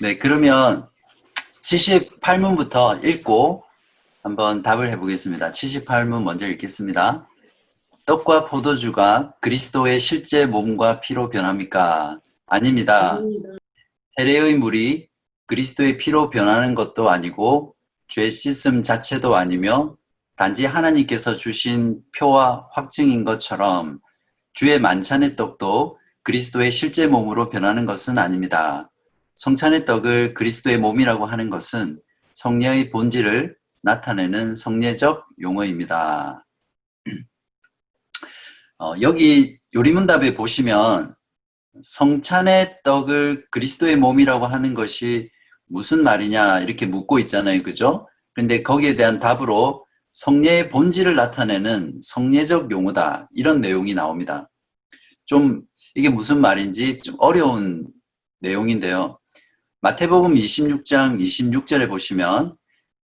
네, 그러면 78문부터 읽고 한번 답을 해보겠습니다. 78문 먼저 읽겠습니다. 떡과 포도주가 그리스도의 실제 몸과 피로 변합니까? 아닙니다. 세례의 물이 그리스도의 피로 변하는 것도 아니고 죄 씻음 자체도 아니며 단지 하나님께서 주신 표와 확증인 것처럼 주의 만찬의 떡도 그리스도의 실제 몸으로 변하는 것은 아닙니다. 성찬의 떡을 그리스도의 몸이라고 하는 것은 성례의 본질을 나타내는 성례적 용어입니다. 여기 요리문답에 보시면 성찬의 떡을 그리스도의 몸이라고 하는 것이 무슨 말이냐 이렇게 묻고 있잖아요. 그죠? 그런데 거기에 대한 답으로 성례의 본질을 나타내는 성례적 용어다. 이런 내용이 나옵니다. 좀 이게 무슨 말인지 좀 어려운 내용인데요. 마태복음 26장 26절에 보시면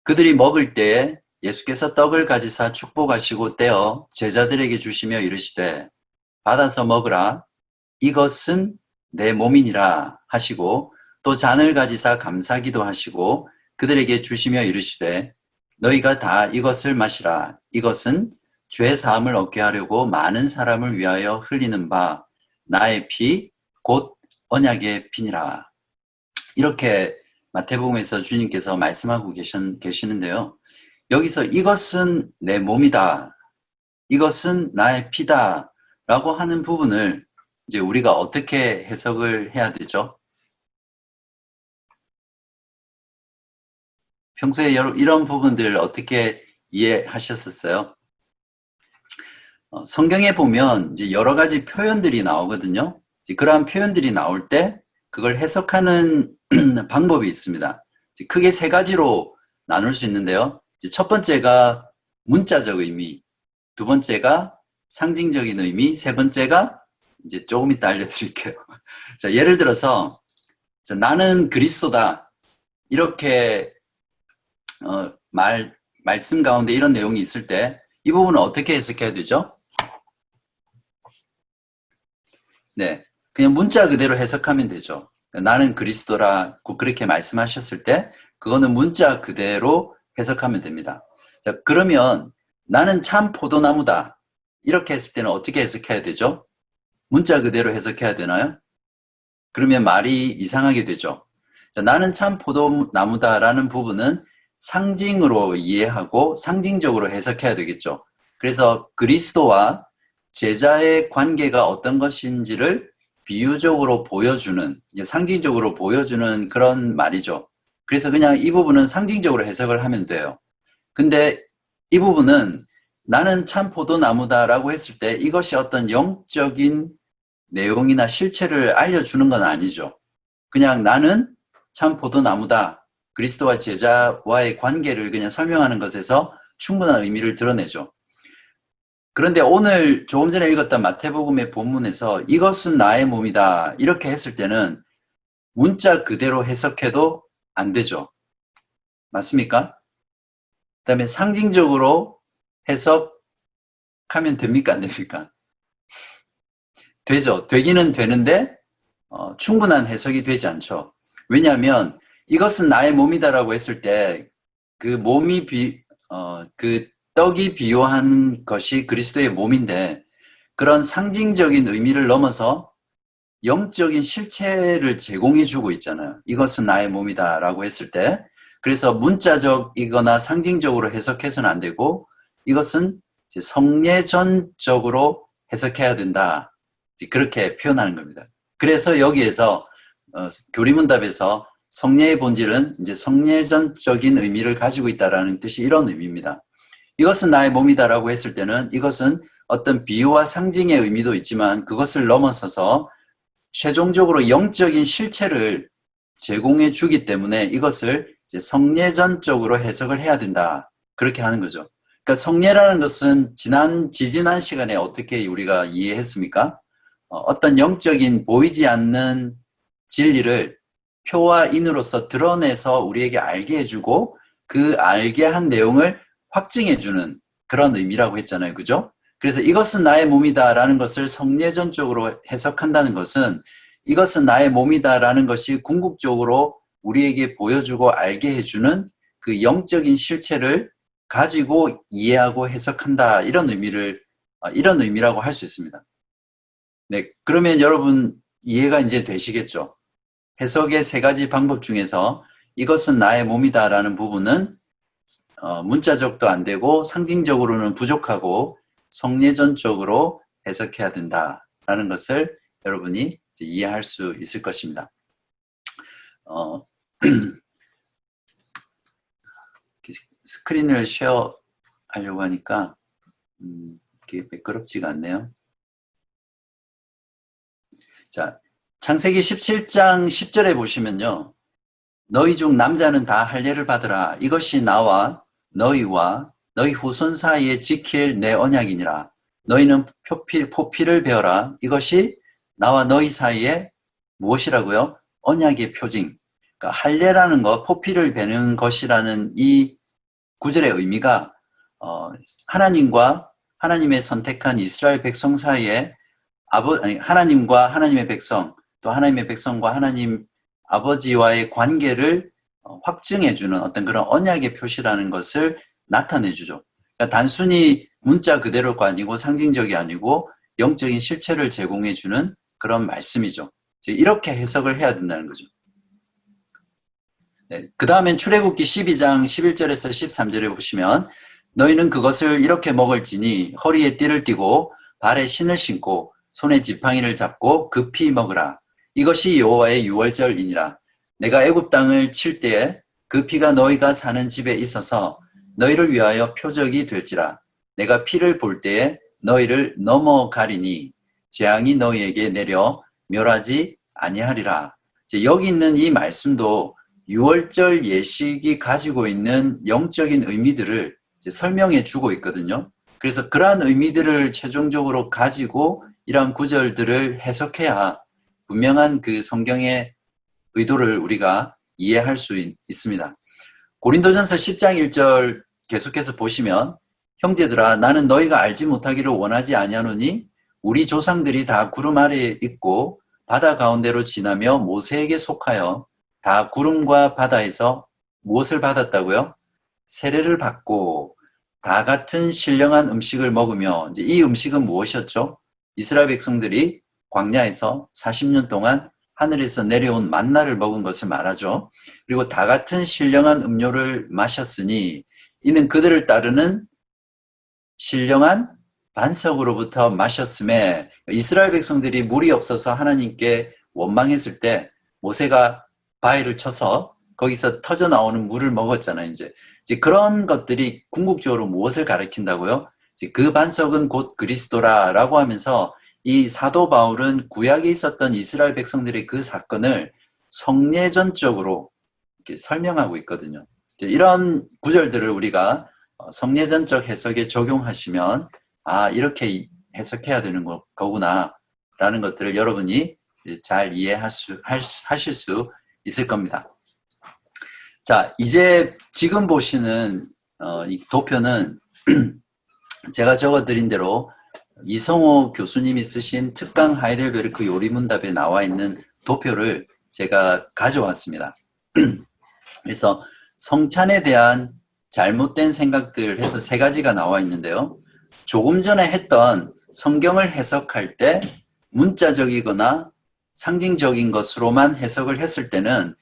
그들이 먹을 때에 예수께서 떡을 가지사 축복하시고 떼어 제자들에게 주시며 이르시되 받아서 먹으라 이것은 내 몸이니라 하시고 또 잔을 가지사 감사기도 하시고 그들에게 주시며 이르시되 너희가 다 이것을 마시라 이것은 죄 사함을 얻게 하려고 많은 사람을 위하여 흘리는 바 나의 피 곧 언약의 피니라. 이렇게 마태복음에서 주님께서 말씀하고 계시는데요. 여기서 이것은 내 몸이다. 이것은 나의 피다. 라고 하는 부분을 이제 우리가 어떻게 해석을 해야 되죠? 평소에 이런 부분들 어떻게 이해하셨었어요? 성경에 보면 이제 여러 가지 표현들이 나오거든요. 그러한 표현들이 나올 때 그걸 해석하는 방법이 있습니다. 크게 세 가지로 나눌 수 있는데요. 첫 번째가 문자적 의미, 두 번째가 상징적인 의미, 세 번째가 이제 조금 이따 알려드릴게요. 자, 예를 들어서 나는 그리스도다 이렇게 말씀 가운데 이런 내용이 있을 때 이 부분은 어떻게 해석해야 되죠? 네, 그냥 문자 그대로 해석하면 되죠. 나는 그리스도라고 그렇게 말씀하셨을 때 그거는 문자 그대로 해석하면 됩니다. 자, 그러면 나는 참 포도나무다. 이렇게 했을 때는 어떻게 해석해야 되죠? 문자 그대로 해석해야 되나요? 그러면 말이 이상하게 되죠. 자, 나는 참 포도나무다라는 부분은 상징으로 이해하고 상징적으로 해석해야 되겠죠. 그래서 그리스도와 제자의 관계가 어떤 것인지를 비유적으로 보여주는, 상징적으로 보여주는 그런 말이죠. 그래서 그냥 이 부분은 상징적으로 해석을 하면 돼요. 근데 이 부분은 나는 참 포도나무다라고 했을 때 이것이 어떤 영적인 내용이나 실체를 알려주는 건 아니죠. 그냥 나는 참 포도나무다. 그리스도와 제자와의 관계를 그냥 설명하는 것에서 충분한 의미를 드러내죠. 그런데 오늘 조금 전에 읽었던 마태복음의 본문에서 이것은 나의 몸이다 이렇게 했을 때는 문자 그대로 해석해도 안 되죠. 맞습니까? 그다음에 상징적으로 해석하면 됩니까? 안 됩니까? 되죠. 되기는 되는데 충분한 해석이 되지 않죠. 왜냐하면 이것은 나의 몸이다라고 했을 때 그 몸이 그 떡이 비유한 것이 그리스도의 몸인데 그런 상징적인 의미를 넘어서 영적인 실체를 제공해주고 있잖아요. 이것은 나의 몸이다라고 했을 때 그래서 문자적이거나 상징적으로 해석해서는 안 되고 이것은 성례전적으로 해석해야 된다. 그렇게 표현하는 겁니다. 그래서 여기에서 교리문답에서 성례의 본질은 이제 성례전적인 의미를 가지고 있다라는 뜻이 이런 의미입니다. 이것은 나의 몸이다라고 했을 때는 이것은 어떤 비유와 상징의 의미도 있지만 그것을 넘어서서 최종적으로 영적인 실체를 제공해 주기 때문에 이것을 이제 성례전적으로 해석을 해야 된다. 그렇게 하는 거죠. 그러니까 성례라는 것은 지지난 시간에 어떻게 우리가 이해했습니까? 어떤 영적인 보이지 않는 진리를 표와 인으로서 드러내서 우리에게 알게 해주고 그 알게 한 내용을 확증해주는 그런 의미라고 했잖아요. 그죠? 그래서 이것은 나의 몸이다라는 것을 성례전적으로 해석한다는 것은 이것은 나의 몸이다라는 것이 궁극적으로 우리에게 보여주고 알게 해주는 그 영적인 실체를 가지고 이해하고 해석한다. 이런 의미라고 할 수 있습니다. 네, 그러면 여러분 이해가 이제 되시겠죠? 해석의 세 가지 방법 중에서 이것은 나의 몸이다라는 부분은 문자적도 안 되고 상징적으로는 부족하고 성례전적으로 해석해야 된다라는 것을 여러분이 이제 이해할 수 있을 것입니다. 스크린을 쉐어하려고 하니까 이게 매끄럽지가 않네요. 자, 창세기 17장 10절에 보시면요. 너희 중 남자는 다 할례를 받으라. 이것이 나와 너희와 너희 후손 사이에 지킬 내 언약이니라. 너희는 포피를 베어라. 이것이 나와 너희 사이에 무엇이라고요? 언약의 표징. 그러니까 할례라는 것, 포피를 베는 것이라는 이 구절의 의미가 하나님과 하나님의 선택한 이스라엘 백성 사이에 하나님과 하나님의 백성, 또 하나님의 백성과 하나님 아버지와의 관계를 확증해주는 어떤 그런 언약의 표시라는 것을 나타내주죠. 그러니까 단순히 문자 그대로가 아니고 상징적이 아니고 영적인 실체를 제공해주는 그런 말씀이죠. 이렇게 해석을 해야 된다는 거죠. 네, 그 다음엔 출애굽기 12장 11절에서 13절에 보시면 너희는 그것을 이렇게 먹을지니 허리에 띠를 띠고 발에 신을 신고 손에 지팡이를 잡고 급히 먹으라. 이것이 여호와의 유월절이니라. 내가 애굽 땅을 칠 때에 그 피가 너희가 사는 집에 있어서 너희를 위하여 표적이 될지라. 내가 피를 볼 때에 너희를 넘어가리니 재앙이 너희에게 내려 멸하지 아니하리라. 여기 있는 이 말씀도 유월절 예식이 가지고 있는 영적인 의미들을 설명해 주고 있거든요. 그래서 그러한 의미들을 최종적으로 가지고 이러한 구절들을 해석해야 분명한 그 성경의 의도를 우리가 이해할 수 있습니다. 고린도전서 10장 1절 계속해서 보시면 형제들아 나는 너희가 알지 못하기를 원하지 아니하노니 우리 조상들이 다 구름 아래에 있고 바다 가운데로 지나며 모세에게 속하여 다 구름과 바다에서 무엇을 받았다고요? 세례를 받고 다 같은 신령한 음식을 먹으며 이제 이 음식은 무엇이었죠? 이스라엘 백성들이 광야에서 40년 동안 하늘에서 내려온 만나를 먹은 것을 말하죠. 그리고 다 같은 신령한 음료를 마셨으니 이는 그들을 따르는 신령한 반석으로부터 마셨음에 이스라엘 백성들이 물이 없어서 하나님께 원망했을 때 모세가 바위를 쳐서 거기서 터져 나오는 물을 먹었잖아요. 이제 그런 것들이 궁극적으로 무엇을 가리킨다고요? 그 반석은 곧 그리스도라라고 하면서 이 사도 바울은 구약에 있었던 이스라엘 백성들의 그 사건을 성례전적으로 이렇게 설명하고 있거든요. 이런 구절들을 우리가 성례전적 해석에 적용하시면 이렇게 해석해야 되는 거구나 라는 것들을 여러분이 잘 하실 수 있을 겁니다. 자, 이제 지금 보시는 이 도표는 제가 적어드린 대로 이성호 교수님이 쓰신 특강 하이델베르크 요리문답에 나와 있는 도표를 제가 가져왔습니다. 그래서 성찬에 대한 잘못된 생각들 해서 세 가지가 나와 있는데요. 조금 전에 했던 성경을 해석할 때 문자적이거나 상징적인 것으로만 해석을 했을 때는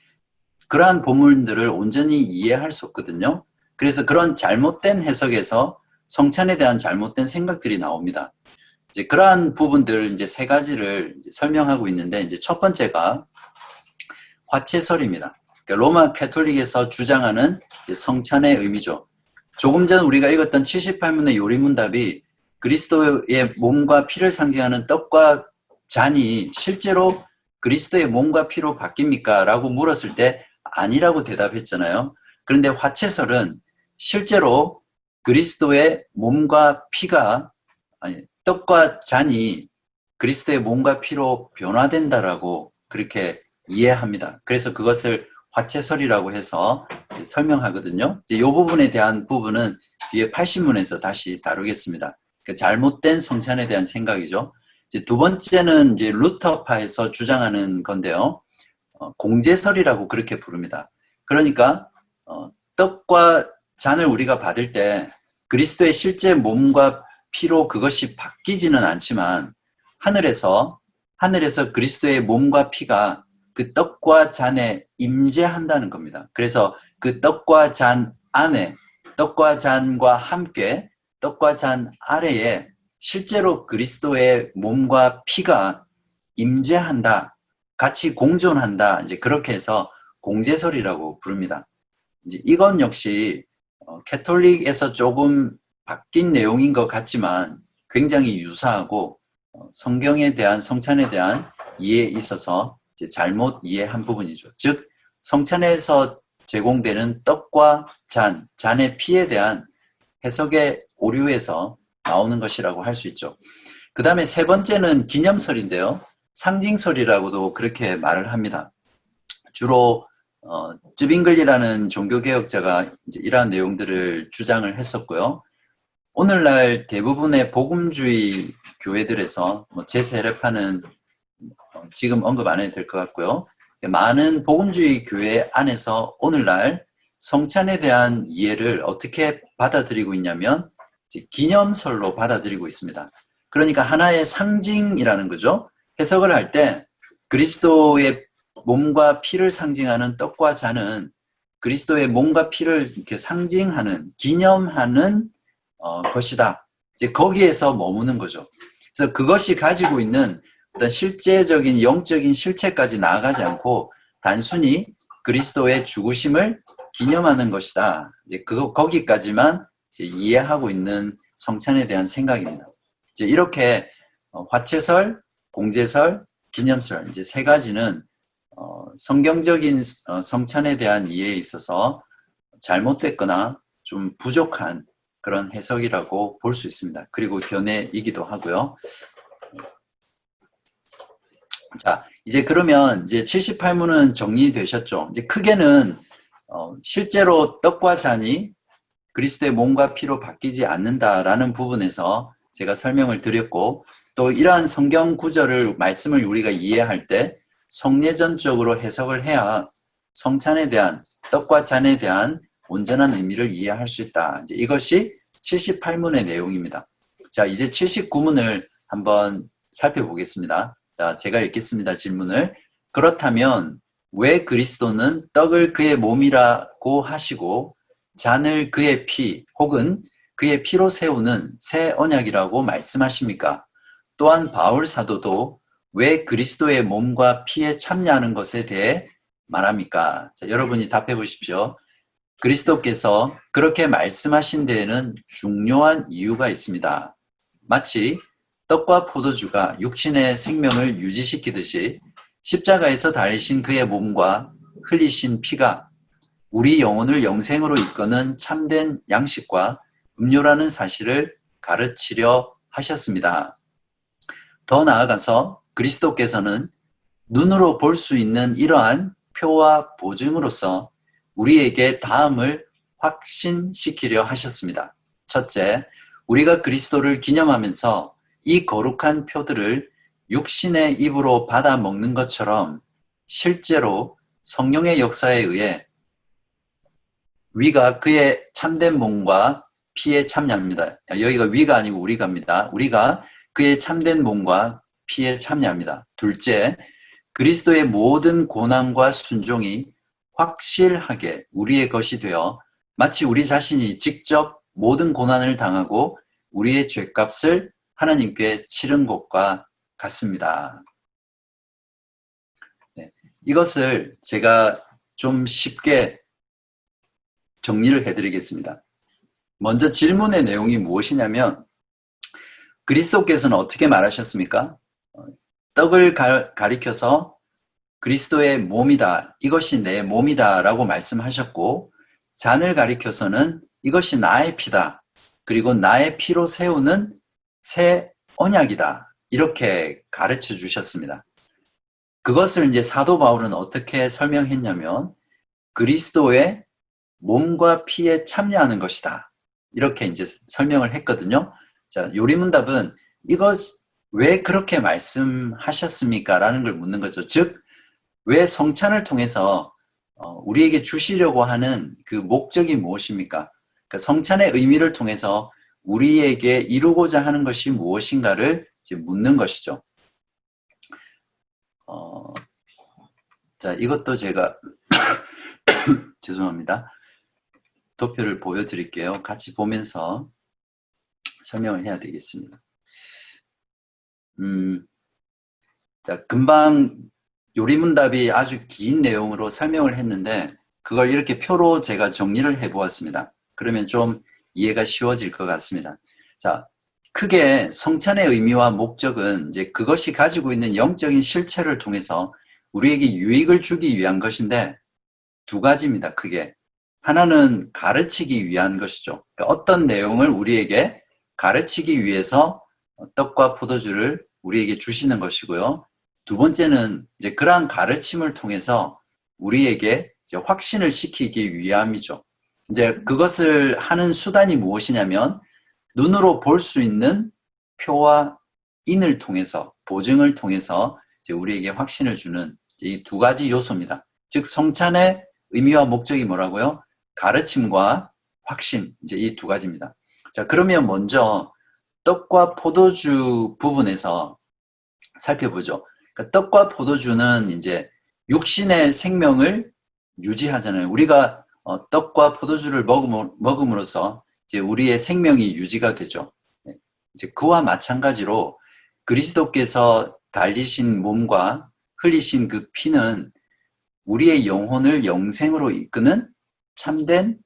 그러한 본문들을 온전히 이해할 수 없거든요. 그래서 그런 잘못된 해석에서 성찬에 대한 잘못된 생각들이 나옵니다. 이제 그러한 부분들 이제 세 가지를 이제 설명하고 있는데 이제 첫 번째가 화채설입니다. 그러니까 로마 캐톨릭에서 주장하는 성찬의 의미죠. 조금 전 우리가 읽었던 78문의 요리문답이 그리스도의 몸과 피를 상징하는 떡과 잔이 실제로 그리스도의 몸과 피로 바뀝니까? 라고 물었을 때 아니라고 대답했잖아요. 그런데 화채설은 실제로 그리스도의 몸과 피가 떡과 잔이 그리스도의 몸과 피로 변화된다라고 그렇게 이해합니다. 그래서 그것을 화채설이라고 해서 설명하거든요. 이제 이 부분에 대한 부분은 뒤에 80문에서 다시 다루겠습니다. 그 잘못된 성찬에 대한 생각이죠. 이제 두 번째는 이제 루터파에서 주장하는 건데요. 공제설이라고 그렇게 부릅니다. 그러니까 떡과 잔을 우리가 받을 때 그리스도의 실제 몸과 피로 그것이 바뀌지는 않지만 하늘에서 그리스도의 몸과 피가 그 떡과 잔에 임재한다는 겁니다. 그래서 그 떡과 잔 안에, 떡과 잔과 함께, 떡과 잔 아래에 실제로 그리스도의 몸과 피가 임재한다, 같이 공존한다, 이제 그렇게 해서 공제설이라고 부릅니다. 이제 이건 역시 캐톨릭에서 조금 바뀐 내용인 것 같지만 굉장히 유사하고 성경에 대한, 성찬에 대한 이해에 있어서 이제 잘못 이해한 부분이죠. 즉 성찬에서 제공되는 떡과 잔의 피에 대한 해석의 오류에서 나오는 것이라고 할 수 있죠. 그 다음에 세 번째는 기념설인데요. 상징설이라고도 그렇게 말을 합니다. 주로 쯔빙글리라는 종교개혁자가 이제 이러한 내용들을 주장을 했었고요. 오늘날 대부분의 복음주의 교회들에서 재세례파는 지금 언급 안 해도 될 것 같고요. 많은 복음주의 교회 안에서 오늘날 성찬에 대한 이해를 어떻게 받아들이고 있냐면 기념설로 받아들이고 있습니다. 그러니까 하나의 상징이라는 거죠. 해석을 할 때 그리스도의 몸과 피를 상징하는 떡과 잔은 그리스도의 몸과 피를 이렇게 상징하는, 기념하는 것이다. 이제 거기에서 머무는 거죠. 그래서 그것이 가지고 있는 어떤 실제적인 영적인 실체까지 나아가지 않고 단순히 그리스도의 죽으심을 기념하는 것이다. 이제 거기까지만 이제 이해하고 있는 성찬에 대한 생각입니다. 이제 이렇게 화채설, 공제설, 기념설 이제 세 가지는 성경적인 성찬에 대한 이해에 있어서 잘못됐거나 좀 부족한 그런 해석이라고 볼 수 있습니다. 그리고 견해이기도 하고요. 자, 이제 그러면 이제 78문은 정리되셨죠? 이제 크게는 실제로 떡과 잔이 그리스도의 몸과 피로 바뀌지 않는다라는 부분에서 제가 설명을 드렸고, 또 이러한 성경 구절을, 말씀을 우리가 이해할 때 성례전적으로 해석을 해야 성찬에 대한, 떡과 잔에 대한 온전한 의미를 이해할 수 있다. 이제 이것이 78문의 내용입니다. 자, 이제 79문을 한번 살펴보겠습니다. 자, 제가 읽겠습니다. 질문을. 그렇다면 왜 그리스도는 떡을 그의 몸이라고 하시고 잔을 그의 피 혹은 그의 피로 세우는 새 언약이라고 말씀하십니까? 또한 바울 사도도 왜 그리스도의 몸과 피에 참여하는 것에 대해 말합니까? 자, 여러분이 답해 보십시오. 그리스도께서 그렇게 말씀하신 데에는 중요한 이유가 있습니다. 마치 떡과 포도주가 육신의 생명을 유지시키듯이 십자가에서 달리신 그의 몸과 흘리신 피가 우리 영혼을 영생으로 이끄는 참된 양식과 음료라는 사실을 가르치려 하셨습니다. 더 나아가서 그리스도께서는 눈으로 볼 수 있는 이러한 표와 보증으로서 우리에게 다음을 확신시키려 하셨습니다. 첫째, 우리가 그리스도를 기념하면서 이 거룩한 표들을 육신의 입으로 받아 먹는 것처럼 실제로 성령의 역사에 의해 위가 그의 참된 몸과 피에 참여합니다. 여기가 위가 아니고 우리가입니다. 우리가 그의 참된 몸과 피에 참여합니다. 둘째, 그리스도의 모든 고난과 순종이 확실하게 우리의 것이 되어 마치 우리 자신이 직접 모든 고난을 당하고 우리의 죄값을 하나님께 치른 것과 같습니다. 네, 이것을 제가 좀 쉽게 정리를 해드리겠습니다. 먼저 질문의 내용이 무엇이냐면 그리스도께서는 어떻게 말하셨습니까? 떡을 가리켜서 그리스도의 몸이다, 이것이 내 몸이다 라고 말씀하셨고, 잔을 가리켜서는 이것이 나의 피다, 그리고 나의 피로 세우는 새 언약이다, 이렇게 가르쳐 주셨습니다. 그것을 이제 사도 바울은 어떻게 설명했냐면 그리스도의 몸과 피에 참여하는 것이다, 이렇게 이제 설명을 했거든요. 자, 요리문답은 이것 왜 그렇게 말씀하셨습니까? 라는 걸 묻는 거죠. 즉 왜 성찬을 통해서 우리에게 주시려고 하는 그 목적이 무엇입니까? 그러니까 성찬의 의미를 통해서 우리에게 이루고자 하는 것이 무엇인가를 이제 묻는 것이죠. 자, 이것도 제가 죄송합니다. 도표를 보여드릴게요. 같이 보면서 설명을 해야 되겠습니다. 자, 금방 요리문답이 아주 긴 내용으로 설명을 했는데 그걸 이렇게 표로 제가 정리를 해보았습니다. 그러면 좀 이해가 쉬워질 것 같습니다. 자, 크게 성찬의 의미와 목적은 이제 그것이 가지고 있는 영적인 실체를 통해서 우리에게 유익을 주기 위한 것인데 두 가지입니다. 크게. 하나는 가르치기 위한 것이죠. 그러니까 어떤 내용을 우리에게 가르치기 위해서 떡과 포도주를 우리에게 주시는 것이고요. 두 번째는 이제 그러한 가르침을 통해서 우리에게 이제 확신을 시키기 위함이죠. 이제 그것을 하는 수단이 무엇이냐면 눈으로 볼 수 있는 표와 인을 통해서, 보증을 통해서 이제 우리에게 확신을 주는 이 두 가지 요소입니다. 즉 성찬의 의미와 목적이 뭐라고요? 가르침과 확신, 이제 이 두 가지입니다. 자, 그러면 먼저 떡과 포도주 부분에서 살펴보죠. 그러니까 떡과 포도주는 이제 육신의 생명을 유지하잖아요. 우리가 떡과 포도주를 먹음으로써 이제 우리의 생명이 유지가 되죠. 이제 그와 마찬가지로 그리스도께서 달리신 몸과 흘리신 그 피는 우리의 영혼을 영생으로 이끄는 참된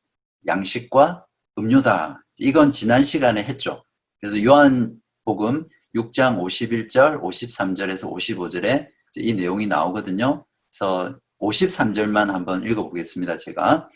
양식과 음료다. 이건 지난 시간에 했죠. 그래서 요한복음 6장 51절, 53절에서 55절에 이 내용이 나오거든요. 그래서 53절만 한번 읽어보겠습니다. 제가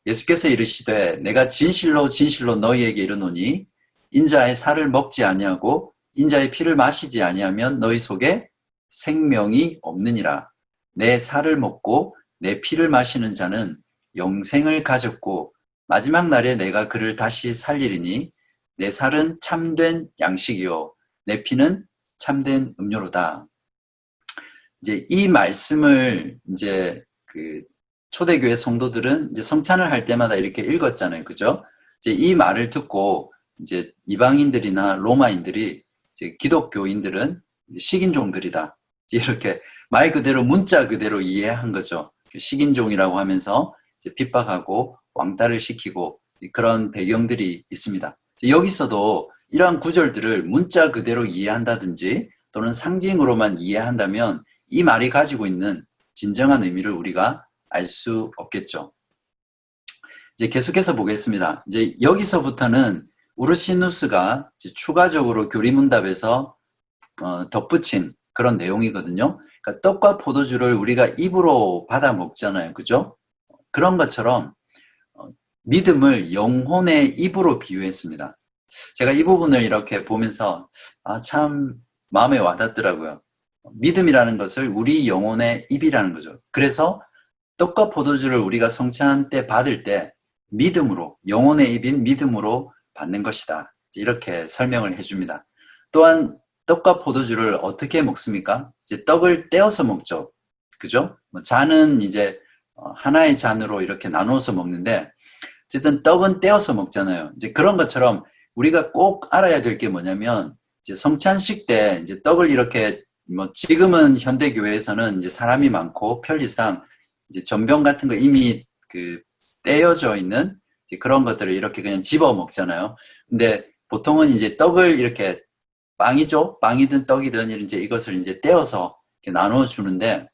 예수께서 이르시되 내가 진실로 진실로 너희에게 이르노니 인자의 살을 먹지 아니하고 인자의 피를 마시지 아니하면 너희 속에 생명이 없느니라. 내 살을 먹고 내 피를 마시는 자는 영생을 가졌고 마지막 날에 내가 그를 다시 살리리니 내 살은 참된 양식이요 내 피는 참된 음료로다. 이제 이 말씀을 이제 그 초대교회 성도들은 이제 성찬을 할 때마다 이렇게 읽었잖아요. 그죠? 이제 이 말을 듣고 이제 이방인들이나 로마인들이 이제 기독교인들은 식인종들이다. 이렇게 말 그대로 문자 그대로 이해한 거죠. 식인종이라고 하면서 이제 핍박하고 왕따를 시키고 그런 배경들이 있습니다. 여기서도 이러한 구절들을 문자 그대로 이해한다든지 또는 상징으로만 이해한다면 이 말이 가지고 있는 진정한 의미를 우리가 알 수 없겠죠. 이제 계속해서 보겠습니다. 이제 여기서부터는 우르시누스가 추가적으로 교리문답에서 덧붙인 그런 내용이거든요. 그러니까 떡과 포도주를 우리가 입으로 받아 먹잖아요. 그죠? 그런 것처럼 믿음을 영혼의 입으로 비유했습니다. 제가 이 부분을 이렇게 보면서 참 마음에 와닿더라고요. 믿음이라는 것을 우리 영혼의 입이라는 거죠. 그래서 떡과 포도주를 우리가 성찬 때 받을 때 믿음으로, 영혼의 입인 믿음으로 받는 것이다. 이렇게 설명을 해줍니다. 또한 떡과 포도주를 어떻게 먹습니까? 이제 떡을 떼어서 먹죠. 그죠? 잔은 이제 하나의 잔으로 이렇게 나누어서 먹는데 어쨌든 떡은 떼어서 먹잖아요. 이제 그런 것처럼 우리가 꼭 알아야 될 게 뭐냐면 이제 성찬식 때 이제 떡을 이렇게 지금은 현대교회에서는 이제 사람이 많고 편리상 이제 전병 같은 거 이미 그 떼어져 있는 그런 것들을 이렇게 그냥 집어 먹잖아요. 근데 보통은 이제 떡을 이렇게 빵이죠. 빵이든 떡이든 이제 이것을 이제 떼어서 이렇게 나눠 주는데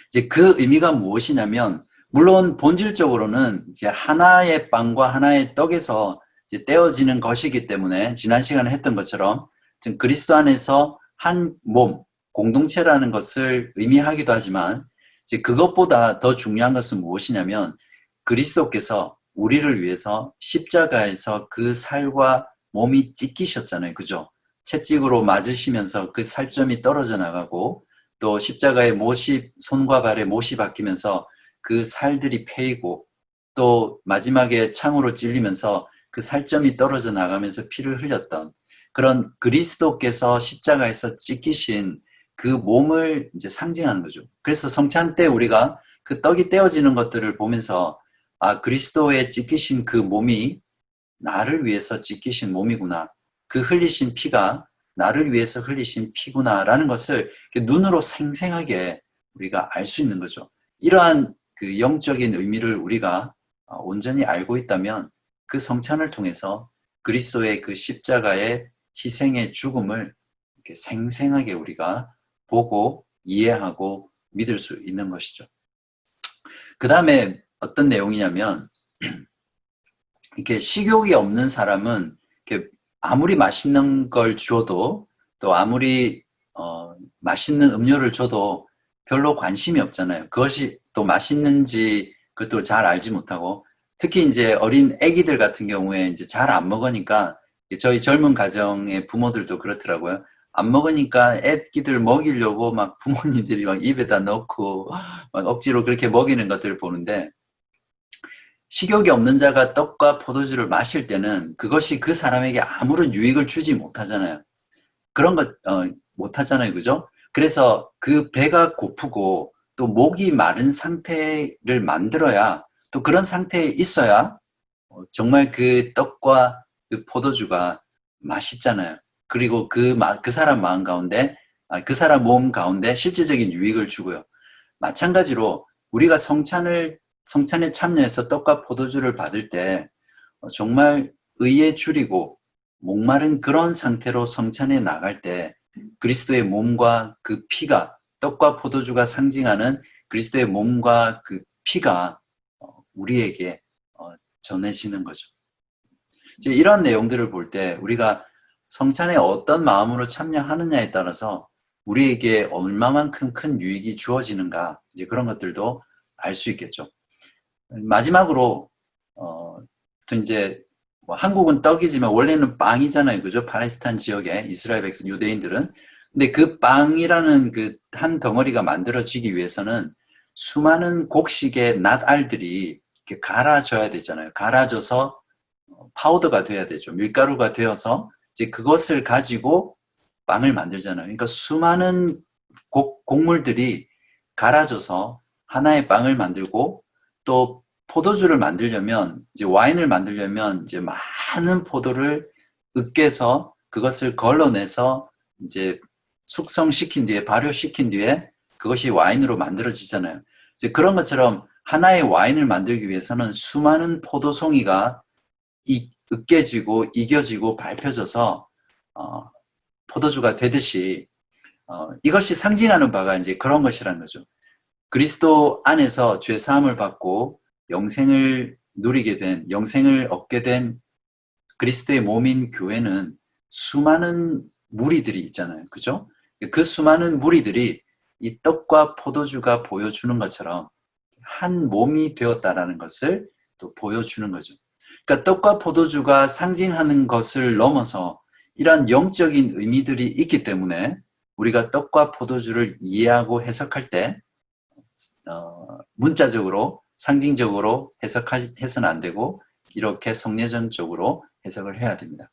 이제 그 의미가 무엇이냐면 물론 본질적으로는 이제 하나의 빵과 하나의 떡에서 이제 떼어지는 것이기 때문에 지난 시간에 했던 것처럼 지금 그리스도 안에서 한 몸, 공동체라는 것을 의미하기도 하지만 이제 그것보다 더 중요한 것은 무엇이냐면 그리스도께서 우리를 위해서 십자가에서 그 살과 몸이 찢기셨잖아요. 그죠? 채찍으로 맞으시면서 그 살점이 떨어져 나가고 또 십자가에 못이 손과 발에 못이 박히면서 그 살들이 패이고 또 마지막에 창으로 찔리면서 그 살점이 떨어져 나가면서 피를 흘렸던 그런 그리스도께서 십자가에서 찢기신 그 몸을 이제 상징하는 거죠. 그래서 성찬 때 우리가 그 떡이 떼어지는 것들을 보면서 아, 그리스도의 찢기신 그 몸이 나를 위해서 찢기신 몸이구나. 그 흘리신 피가 나를 위해서 흘리신 피구나라는 것을 눈으로 생생하게 우리가 알 수 있는 거죠. 이러한 그 영적인 의미를 우리가 온전히 알고 있다면 그 성찬을 통해서 그리스도의 그 십자가의 희생의 죽음을 이렇게 생생하게 우리가 보고 이해하고 믿을 수 있는 것이죠. 그 다음에 어떤 내용이냐면 이렇게 식욕이 없는 사람은 이렇게 아무리 맛있는 걸 줘도 또 아무리 맛있는 음료를 줘도 별로 관심이 없잖아요. 그것이 또 맛있는지 그것도 잘 알지 못하고 특히 이제 어린 아기들 같은 경우에 이제 잘 안 먹으니까 저희 젊은 가정의 부모들도 그렇더라고요. 안 먹으니까 애기들 먹이려고 막 부모님들이 막 입에다 넣고 막 억지로 그렇게 먹이는 것들을 보는데 식욕이 없는 자가 떡과 포도주를 마실 때는 그것이 그 사람에게 아무런 유익을 주지 못하잖아요. 그런 것 못하잖아요. 그죠? 그래서 그 배가 고프고 또 목이 마른 상태를 만들어야 또 그런 상태에 있어야 정말 그 떡과 그 포도주가 맛있잖아요. 그리고 그 사람 마음 가운데 그 사람 몸 가운데 실제적인 유익을 주고요. 마찬가지로 우리가 성찬에 참여해서 떡과 포도주를 받을 때 정말 의에 줄이고 목마른 그런 상태로 성찬에 나갈 때 그리스도의 몸과 그 피가 떡과 포도주가 상징하는 그리스도의 몸과 그 피가 우리에게 전해지는 거죠. 이제 이런 내용들을 볼 때 우리가 성찬에 어떤 마음으로 참여하느냐에 따라서 우리에게 얼마만큼 큰 유익이 주어지는가 이제 그런 것들도 알 수 있겠죠. 마지막으로 또 이제 뭐 한국은 떡이지만 원래는 빵이잖아요, 그죠? 팔레스타인 지역의 이스라엘 백성 유대인들은 근데 그 빵이라는 그 한 덩어리가 만들어지기 위해서는 수많은 곡식의 낫알들이 이렇게 갈아져야 되잖아요. 갈아져서 파우더가 돼야 되죠. 밀가루가 되어서 이제 그것을 가지고 빵을 만들잖아요. 그러니까 수많은 곡물들이 갈아져서 하나의 빵을 만들고 또 포도주를 만들려면 이제 와인을 만들려면 이제 많은 포도를 으깨서 그것을 걸러내서 이제 숙성시킨 뒤에 발효시킨 뒤에 그것이 와인으로 만들어지잖아요. 이제 그런 것처럼 하나의 와인을 만들기 위해서는 수많은 포도송이가 으깨지고 이겨지고 밟혀져서 포도주가 되듯이 이것이 상징하는 바가 이제 그런 것이라는 거죠. 그리스도 안에서 죄 사함을 받고 영생을 누리게 된, 영생을 얻게 된 그리스도의 몸인 교회는 수많은 무리들이 있잖아요. 그죠? 그 수많은 무리들이 이 떡과 포도주가 보여주는 것처럼 한 몸이 되었다라는 것을 또 보여주는 거죠. 그러니까 떡과 포도주가 상징하는 것을 넘어서 이러한 영적인 의미들이 있기 때문에 우리가 떡과 포도주를 이해하고 해석할 때 문자적으로 상징적으로 해석해서는 안 되고 이렇게 성례전적으로 해석을 해야 됩니다.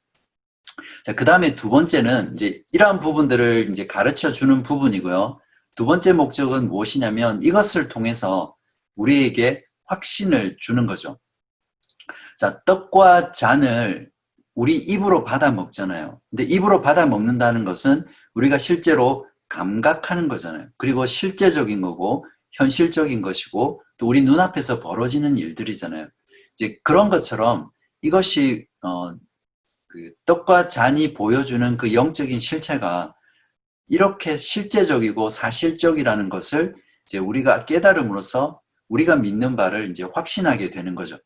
자, 그 다음에 두 번째는 이제 이러한 부분들을 이제 가르쳐 주는 부분이고요. 두 번째 목적은 무엇이냐면 이것을 통해서 우리에게 확신을 주는 거죠. 자, 떡과 잔을 우리 입으로 받아 먹잖아요. 근데 입으로 받아 먹는다는 것은 우리가 실제로 감각하는 거잖아요. 그리고 실제적인 거고 현실적인 것이고 또 우리 눈앞에서 벌어지는 일들이잖아요. 이제 그런 것처럼 이것이 그 떡과 잔이 보여주는 그 영적인 실체가 이렇게 실제적이고 사실적이라는 것을 이제 우리가 깨달음으로써 우리가 믿는 바를 이제 확신하게 되는 거죠.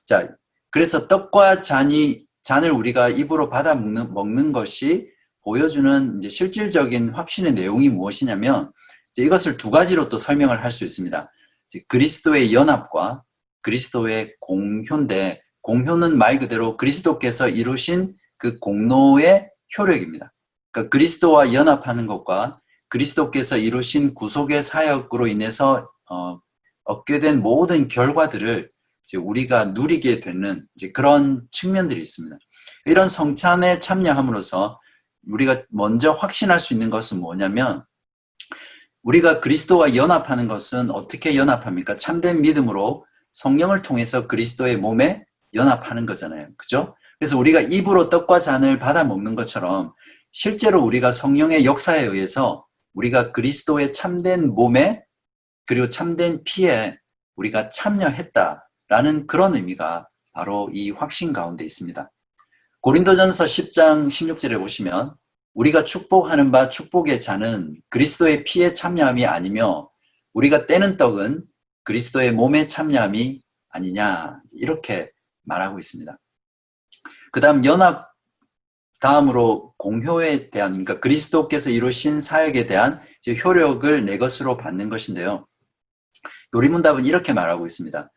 자, 그래서 떡과 잔을 우리가 입으로 받아 먹는 것이 보여주는 이제 실질적인 확신의 내용이 무엇이냐면 이제 이것을 두 가지로 또 설명을 할 수 있습니다. 그리스도의 연합과 그리스도의 공효인데 공효는 말 그대로 그리스도께서 이루신 그 공로의 효력입니다. 그러니까 그리스도와 연합하는 것과 그리스도께서 이루신 구속의 사역으로 인해서 얻게 된 모든 결과들을 이제 우리가 누리게 되는 이제 그런 측면들이 있습니다. 이런 성찬에 참여함으로써 우리가 먼저 확신할 수 있는 것은 뭐냐면 우리가 그리스도와 연합하는 것은 어떻게 연합합니까? 참된 믿음으로 성령을 통해서 그리스도의 몸에 연합하는 거잖아요. 그죠? 그래서 우리가 입으로 떡과 잔을 받아 먹는 것처럼 실제로 우리가 성령의 역사에 의해서 우리가 그리스도의 참된 몸에 그리고 참된 피에 우리가 참여했다라는 그런 의미가 바로 이 확신 가운데 있습니다. 고린도전서 10장 16절에 보시면 우리가 축복하는 바 축복의 잔은 그리스도의 피에 참여함이 아니며 우리가 떼는 떡은 그리스도의 몸에 참여함이 아니냐 이렇게 말하고 있습니다. 그 다음 연합 다음으로 공효에 대한 그러니까 그리스도께서 이루신 사역에 대한 효력을 내 것으로 받는 것인데요. 요리문답은 이렇게 말하고 있습니다.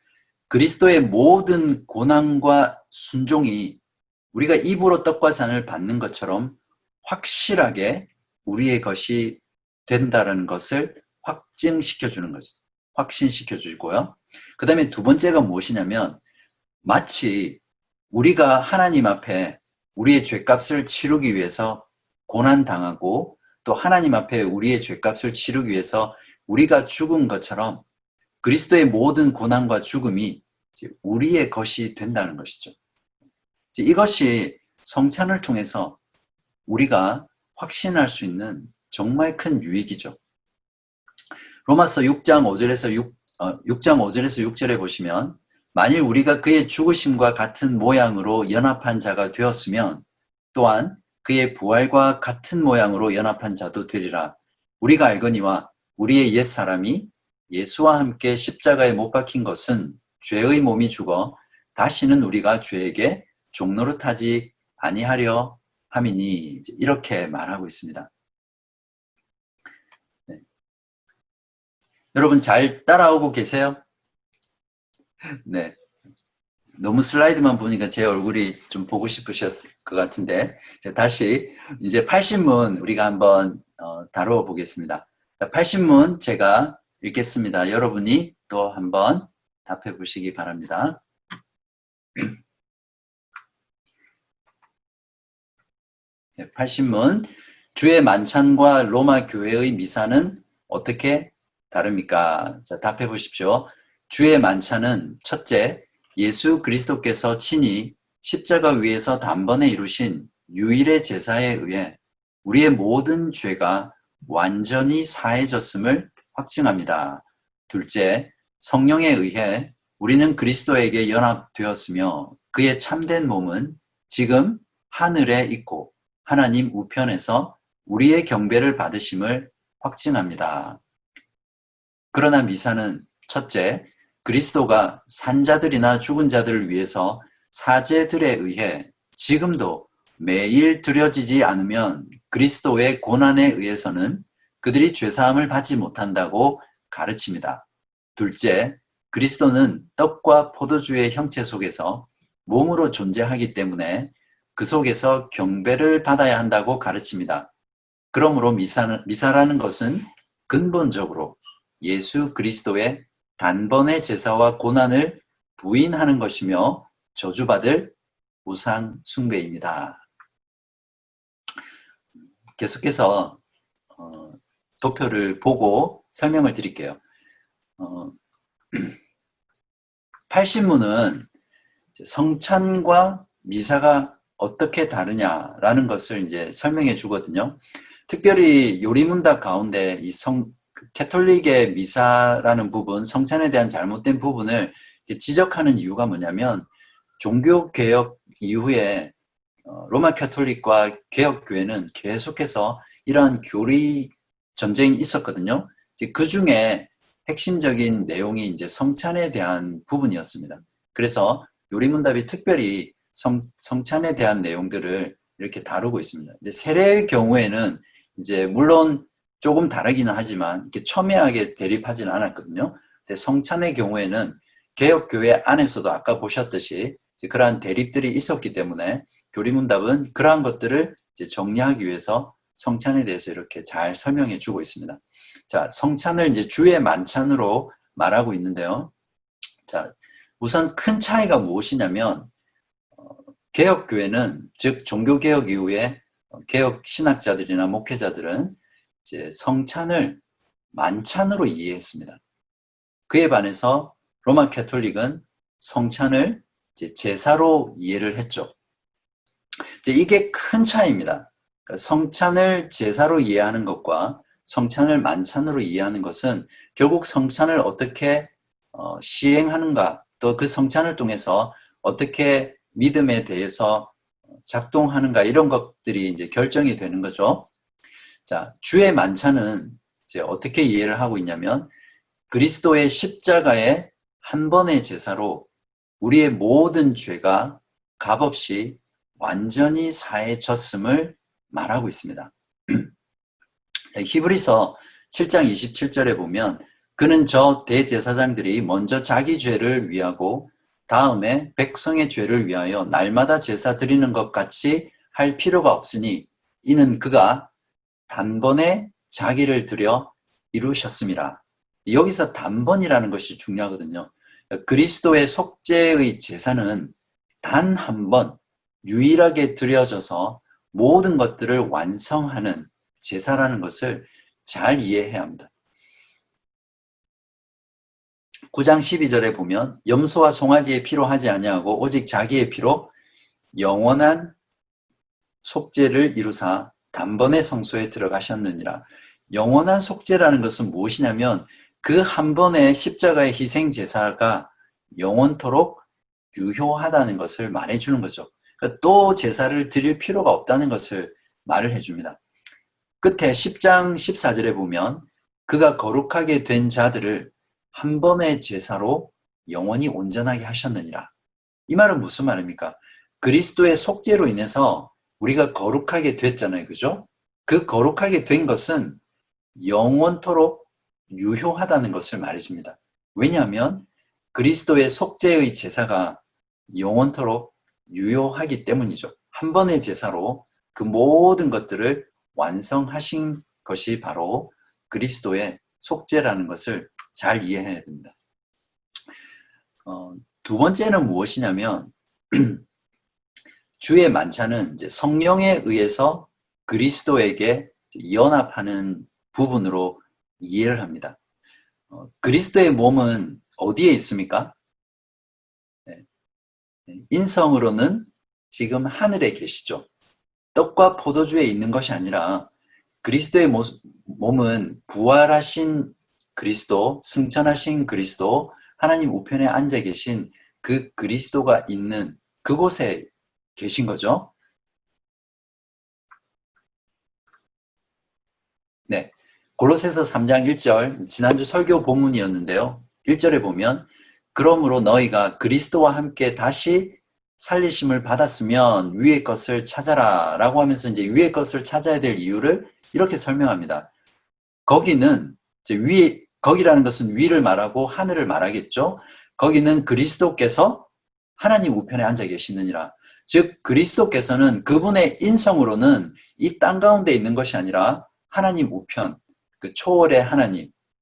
그리스도의 모든 고난과 순종이 우리가 입으로 떡과 잔을 받는 것처럼 확실하게 우리의 것이 된다는 것을 확증시켜주는 거죠. 확신시켜주고요. 그 다음에 두 번째가 무엇이냐면 마치 우리가 하나님 앞에 우리의 죄값을 치르기 위해서 고난당하고 또 하나님 앞에 우리의 죄값을 치르기 위해서 우리가 죽은 것처럼 그리스도의 모든 고난과 죽음이 우리의 것이 된다는 것이죠. 이것이 성찬을 통해서 우리가 확신할 수 있는 정말 큰 유익이죠. 로마서 6장 5절에서 6절에 보시면 만일 우리가 그의 죽으심과 같은 모양으로 연합한 자가 되었으면 또한 그의 부활과 같은 모양으로 연합한 자도 되리라. 우리가 알거니와 우리의 옛사람이 예수와 함께 십자가에 못 박힌 것은 죄의 몸이 죽어 다시는 우리가 죄에게 종노릇하지 아니하려 함이니 이렇게 말하고 있습니다. 네. 여러분 잘 따라오고 계세요? 네. 너무 슬라이드만 보니까 제 얼굴이 좀 보고 싶으셨을 것 같은데 다시 이제 80문 우리가 한번 다루어 보겠습니다. 80문 제가 읽겠습니다. 여러분이 또 한번 답해 보시기 바랍니다. 80문 주의 만찬과 로마 교회의 미사는 어떻게 다릅니까? 자, 답해 보십시오. 주의 만찬은 첫째, 예수 그리스도께서 친히 십자가 위에서 단번에 이루신 유일의 제사에 의해 우리의 모든 죄가 완전히 사해졌음을 확증합니다. 둘째, 성령에 의해 우리는 그리스도에게 연합되었으며 그의 참된 몸은 지금 하늘에 있고 하나님 우편에서 우리의 경배를 받으심을 확증합니다. 그러나 미사는 첫째, 그리스도가 산자들이나 죽은 자들을 위해서 사제들에 의해 지금도 매일 드려지지 않으면 그리스도의 고난에 의해서는 그들이 죄사함을 받지 못한다고 가르칩니다. 둘째, 그리스도는 떡과 포도주의 형체 속에서 몸으로 존재하기 때문에 그 속에서 경배를 받아야 한다고 가르칩니다. 그러므로 미사라는 것은 근본적으로 예수 그리스도의 단번의 제사와 고난을 부인하는 것이며 저주받을 우상 숭배입니다. 계속해서 도표를 보고 설명을 드릴게요. 80문은 성찬과 미사가 어떻게 다르냐라는 것을 이제 설명해 주거든요. 특별히 요리문답 가운데 이 캐톨릭의 미사라는 부분, 성찬에 대한 잘못된 부분을 지적하는 이유가 뭐냐면 종교개혁 이후에 로마 캐톨릭과 개혁교회는 계속해서 이러한 교리 전쟁이 있었거든요. 그 중에 핵심적인 내용이 이제 성찬에 대한 부분이었습니다. 그래서 요리문답이 특별히 성찬에 대한 내용들을 이렇게 다루고 있습니다. 이제 세례의 경우에는 이제 물론 조금 다르기는 하지만 이렇게 첨예하게 대립하지는 않았거든요. 근데 성찬의 경우에는 개혁교회 안에서도 아까 보셨듯이 그러한 대립들이 있었기 때문에 교리문답은 그러한 것들을 이제 정리하기 위해서 성찬에 대해서 이렇게 잘 설명해 주고 있습니다. 자, 성찬을 이제 주의 만찬으로 말하고 있는데요. 자, 우선 큰 차이가 무엇이냐면 개혁교회는 즉 종교개혁 이후에 개혁 신학자들이나 목회자들은 이제 성찬을 만찬으로 이해했습니다. 그에 반해서 로마 캐톨릭은 성찬을 제사로 이해를 했죠. 이게 큰 차이입니다. 그러니까 성찬을 제사로 이해하는 것과 성찬을 만찬으로 이해하는 것은 결국 성찬을 어떻게 시행하는가, 또 그 성찬을 통해서 어떻게 믿음에 대해서 작동하는가, 이런 것들이 이제 결정이 되는 거죠. 자, 주의 만찬은 이제 어떻게 이해를 하고 있냐면, 그리스도의 십자가의 한 번의 제사로 우리의 모든 죄가 값없이 완전히 사해졌음을 말하고 있습니다. 히브리서 7장 27절에 보면, 그는 저 대제사장들이 먼저 자기 죄를 위하고 다음에 백성의 죄를 위하여 날마다 제사 드리는 것 같이 할 필요가 없으니 이는 그가 단번에 자기를 드려 이루셨음이라. 여기서 단번이라는 것이 중요하거든요. 그리스도의 속죄의 제사는 단 한 번 유일하게 드려져서 모든 것들을 완성하는 제사라는 것을 잘 이해해야 합니다. 9장 12절에 보면 염소와 송아지의 피로 하지 아니하고 오직 자기의 피로 영원한 속죄를 이루사 단번에 성소에 들어가셨느니라. 영원한 속죄라는 것은 무엇이냐면 그 한 번의 십자가의 희생 제사가 영원토록 유효하다는 것을 말해주는 거죠. 그러니까 또 제사를 드릴 필요가 없다는 것을 말을 해줍니다. 끝에 10장 14절에 보면 그가 거룩하게 된 자들을 한 번의 제사로 영원히 온전하게 하셨느니라. 이 말은 무슨 말입니까? 그리스도의 속죄로 인해서 우리가 거룩하게 됐잖아요. 그죠? 그 거룩하게 된 것은 영원토록 유효하다는 것을 말해줍니다. 왜냐하면 그리스도의 속죄의 제사가 영원토록 유효하기 때문이죠. 한 번의 제사로 그 모든 것들을 완성하신 것이 바로 그리스도의 속죄라는 것을 잘 이해해야 됩니다. 두 번째는 무엇이냐면 주의 만찬은 이제 성령에 의해서 그리스도에게 연합하는 부분으로 이해를 합니다. 그리스도의 몸은 어디에 있습니까? 인성으로는 지금 하늘에 계시죠. 떡과 포도주에 있는 것이 아니라 그리스도의 몸은 부활하신 그리스도, 승천하신 그리스도, 하나님 우편에 앉아 계신 그 그리스도가 있는 그곳에 계신 거죠. 네, 골로새서 3장 1절, 지난주 설교 본문이었는데요. 1절에 보면 그러므로 너희가 그리스도와 함께 다시 살리심을 받았으면 위의 것을 찾아라 라고 하면서 이제 위의 것을 찾아야 될 이유를 이렇게 설명합니다. 거기는 이제 거기라는 것은 위를 말하고 하늘을 말하겠죠. 거기는 그리스도께서 하나님 우편에 앉아 계시느니라. 즉 그리스도께서는 그분의 인성으로는 이 땅 가운데 있는 것이 아니라 하나님 우편, 그 초월의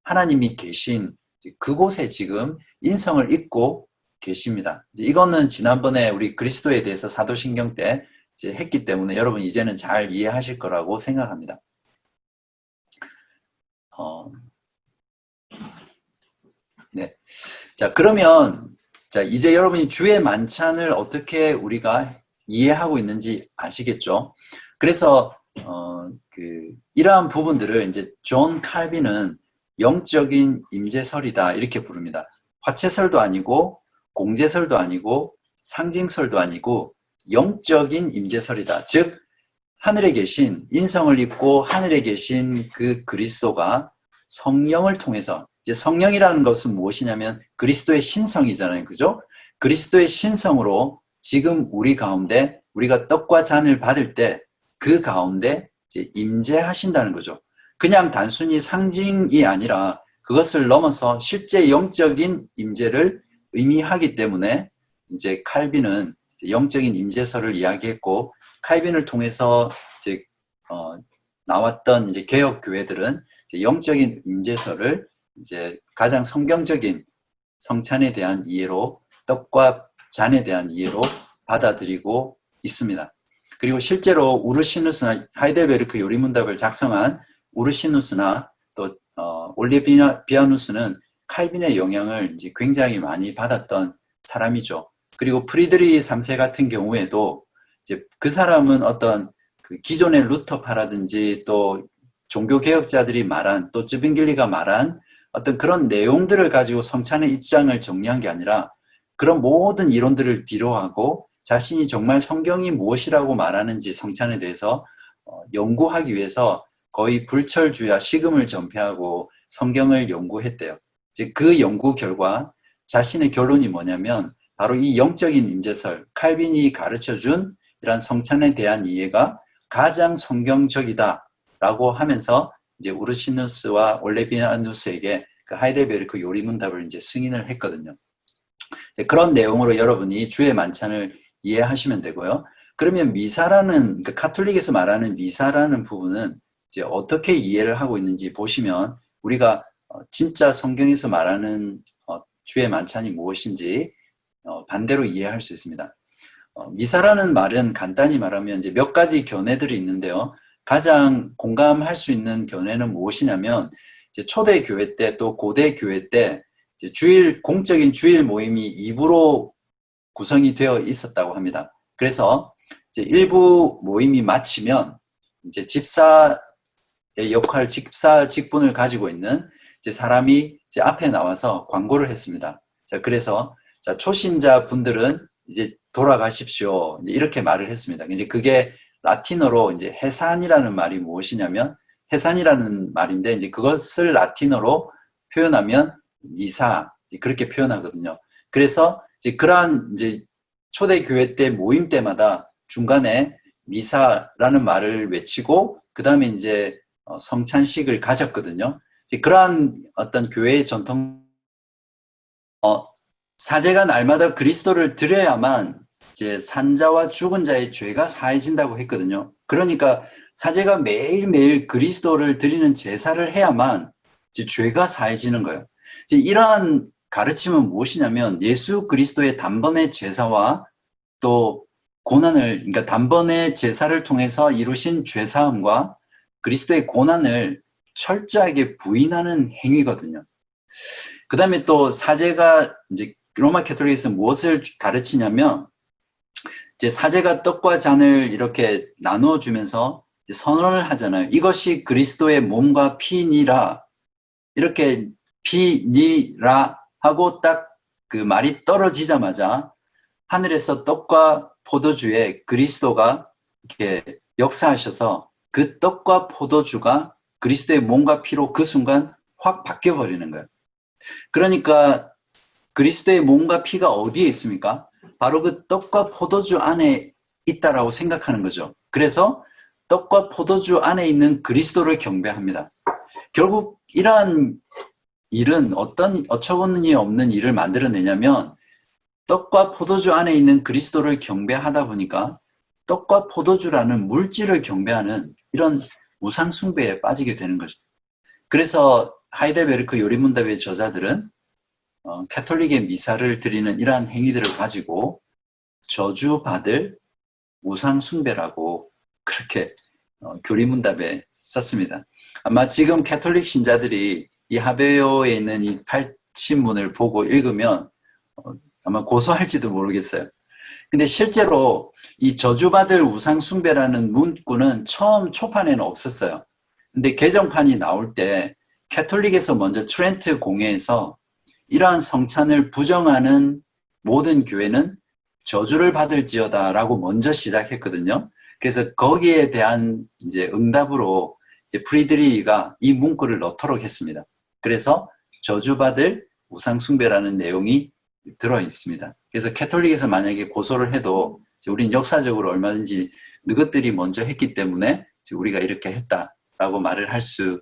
하나님이 계신 그곳에 지금 인성을 입고 계십니다. 이거는 지난번에 우리 그리스도에 대해서 사도신경 때 이제 했기 때문에 여러분 이제는 잘 이해하실 거라고 생각합니다. 네. 자, 그러면 이제 여러분이 주의 만찬을 어떻게 우리가 이해하고 있는지 아시겠죠? 그래서 이러한 부분들을 이제 존 칼빈은 영적인 임재설이다 이렇게 부릅니다. 화채설도 아니고 공제설도 아니고 상징설도 아니고 영적인 임재설이다. 즉 하늘에 계신 인성을 입고 하늘에 계신 그 그리스도가 성령을 통해서, 이제 성령이라는 것은 무엇이냐면 그리스도의 신성이잖아요. 그죠? 그리스도의 신성으로 지금 우리 가운데 우리가 떡과 잔을 받을 때 그 가운데 이제 임재하신다는 거죠. 그냥 단순히 상징이 아니라 그것을 넘어서 실제 영적인 임재를 의미하기 때문에 이제 칼빈은 영적인 임재설을 이야기했고, 칼빈을 통해서 이제 나왔던 이제 개혁 교회들은 이제 영적인 임재설을 이제 가장 성경적인 성찬에 대한 이해로, 떡과 잔에 대한 이해로 받아들이고 있습니다. 그리고 실제로 우르시누스나 하이델베르크 요리문답을 작성한 우르시누스나 또 올리비아누스는 칼빈의 영향을 이제 굉장히 많이 받았던 사람이죠. 그리고 프리드리 3세 같은 경우에도 이제 그 사람은 어떤 그 기존의 루터파라든지 또 종교개혁자들이 말한 또 쯔빙길리가 말한 어떤 그런 내용들을 가지고 성찬의 입장을 정리한 게 아니라 그런 모든 이론들을 뒤로하고 자신이 정말 성경이 무엇이라고 말하는지 성찬에 대해서 연구하기 위해서 거의 불철주야 식음을 전폐하고 성경을 연구했대요. 이제 그 연구 결과 자신의 결론이 뭐냐면 바로 이 영적인 임재설, 칼빈이 가르쳐준 이러한 성찬에 대한 이해가 가장 성경적이다라고 하면서 이제 우르시누스와 올레비아누스에게 그 하이델베르크 요리문답을 이제 승인을 했거든요. 그런 내용으로 여러분이 주의 만찬을 이해하시면 되고요. 그러면 미사라는, 그러니까 카톨릭에서 말하는 미사라는 부분은 이제 어떻게 이해를 하고 있는지 보시면 우리가 진짜 성경에서 말하는 주의 만찬이 무엇인지 반대로 이해할 수 있습니다. 미사라는 말은 간단히 말하면 이제 몇 가지 견해들이 있는데요. 가장 공감할 수 있는 견해는 무엇이냐면 이제 초대 교회 때 또 고대 교회 때 이제 공적인 주일 모임이 2부로 구성이 되어 있었다고 합니다. 그래서 이제 일부 모임이 마치면 이제 집사의 역할, 집사 직분을 가지고 있는 이제 사람이 이제 앞에 나와서 광고를 했습니다. 자, 그래서 자, 초신자 분들은 이제 돌아가십시오. 이제 이렇게 말을 했습니다. 이제 그게 라틴어로 이제 해산이라는 말이 무엇이냐면 해산이라는 말인데 이제 그것을 라틴어로 표현하면 미사 그렇게 표현하거든요. 그래서 이제 그러한 이제 초대 교회 때 모임 때마다 중간에 미사라는 말을 외치고 그 다음에 이제 성찬식을 가졌거든요. 이제 그러한 어떤 교회의 전통 사제가 날마다 그리스도를 드려야만 이제 산자와 죽은 자의 죄가 사해진다고 했거든요. 그러니까 사제가 매일매일 그리스도를 드리는 제사를 해야만 이제 죄가 사해지는 거예요. 이제 이러한 가르침은 무엇이냐면 예수 그리스도의 단번의 제사와 또 고난을, 그러니까 단번의 제사를 통해서 이루신 죄사함과 그리스도의 고난을 철저하게 부인하는 행위거든요. 그 다음에 또 사제가 이제 로마 캐톨릭에서 무엇을 가르치냐면 이제 사제가 떡과 잔을 이렇게 나누어주면서 선언을 하잖아요. 이것이 그리스도의 몸과 피니라. 이렇게 피니라 하고 딱 그 말이 떨어지자마자 하늘에서 떡과 포도주에 그리스도가 이렇게 역사하셔서 그 떡과 포도주가 그리스도의 몸과 피로 그 순간 확 바뀌어버리는 거예요. 그러니까 그리스도의 몸과 피가 어디에 있습니까? 바로 그 떡과 포도주 안에 있다라고 생각하는 거죠. 그래서 떡과 포도주 안에 있는 그리스도를 경배합니다. 결국 이러한 일은 어떤 어처구니 없는 일을 만들어내냐면 떡과 포도주 안에 있는 그리스도를 경배하다 보니까 떡과 포도주라는 물질을 경배하는 이런 우상 숭배에 빠지게 되는 거죠. 그래서 하이델베르크 요리문답의 저자들은 캐톨릭의 미사를 드리는 이러한 행위들을 가지고 저주받을 우상 숭배라고 그렇게 교리문답에 썼습니다. 아마 지금 캐톨릭 신자들이 이 하베요에 있는 이 팔신문을 보고 읽으면 아마 고소할지도 모르겠어요. 근데 실제로 이 저주받을 우상 숭배라는 문구는 처음 초판에는 없었어요. 근데 개정판이 나올 때 캐톨릭에서 먼저 트렌트 공회에서 이러한 성찬을 부정하는 모든 교회는 저주를 받을지어다라고 먼저 시작했거든요. 그래서 거기에 대한 이제 응답으로 이제 프리드리히가 이 문구를 넣도록 했습니다. 그래서 저주받을 우상숭배라는 내용이 들어 있습니다. 그래서 캐톨릭에서 만약에 고소를 해도 우리는 역사적으로 얼마든지 너희들이 먼저 했기 때문에 우리가 이렇게 했다라고 말을 할 수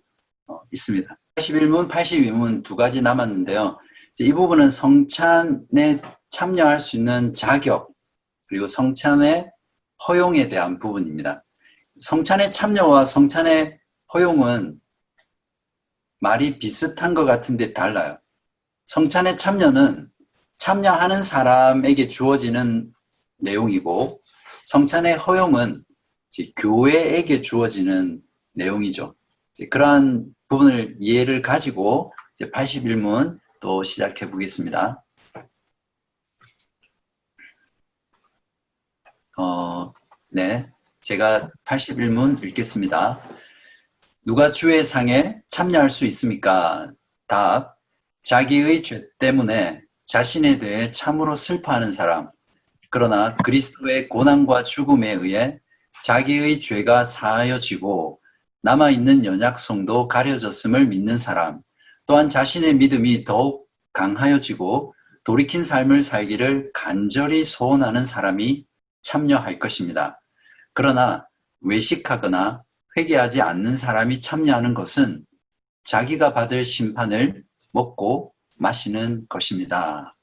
있습니다. 81문, 82문 두 가지 남았는데요. 이 부분은 성찬에 참여할 수 있는 자격 그리고 성찬의 허용에 대한 부분입니다. 성찬의 참여와 성찬의 허용은 말이 비슷한 것 같은데 달라요. 성찬의 참여는 참여하는 사람에게 주어지는 내용이고 성찬의 허용은 교회에게 주어지는 내용이죠. 그러한 부분을 이해를 가지고 이제 81문 또 시작해 보겠습니다. 네, 제가 81문 읽겠습니다. 누가 주의 상에 참여할 수 있습니까? 답, 자기의 죄 때문에 자신에 대해 참으로 슬퍼하는 사람, 그러나 그리스도의 고난과 죽음에 의해 자기의 죄가 사하여지고 남아있는 연약성도 가려졌음을 믿는 사람, 또한 자신의 믿음이 더욱 강하여지고 돌이킨 삶을 살기를 간절히 소원하는 사람이 참여할 것입니다. 그러나 외식하거나 회개하지 않는 사람이 참여하는 것은 자기가 받을 심판을 먹고 마시는 것입니다.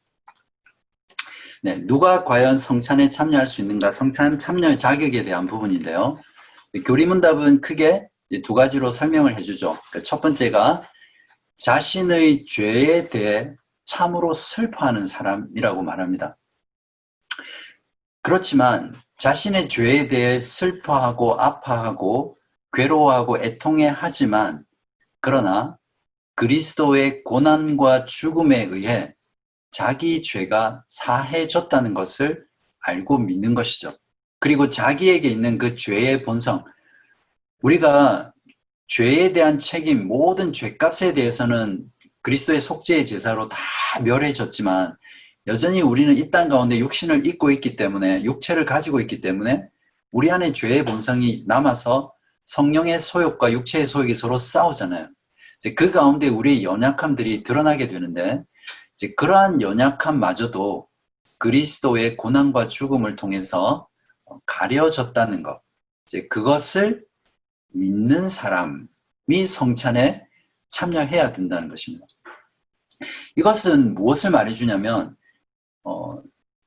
네, 누가 과연 성찬에 참여할 수 있는가? 성찬 참여의 자격에 대한 부분인데요. 교리문답은 크게 두 가지로 설명을 해주죠. 첫 번째가 자신의 죄에 대해 참으로 슬퍼하는 사람이라고 말합니다. 그렇지만 자신의 죄에 대해 슬퍼하고 아파하고 괴로워하고 애통해하지만 그러나 그리스도의 고난과 죽음에 의해 자기 죄가 사해졌다는 것을 알고 믿는 것이죠. 그리고 자기에게 있는 그 죄의 본성, 우리가 죄에 대한 책임, 모든 죄값에 대해서는 그리스도의 속죄의 제사로 다 멸해졌지만 여전히 우리는 이 땅 가운데 육신을 입고 있기 때문에, 육체를 가지고 있기 때문에 우리 안에 죄의 본성이 남아서 성령의 소욕과 육체의 소욕이 서로 싸우잖아요. 이제 그 가운데 우리의 연약함들이 드러나게 되는데, 이제 그러한 연약함마저도 그리스도의 고난과 죽음을 통해서 가려졌다는 것, 이제 그것을 믿는 사람이 성찬에 참여해야 된다는 것입니다. 이것은 무엇을 말해주냐면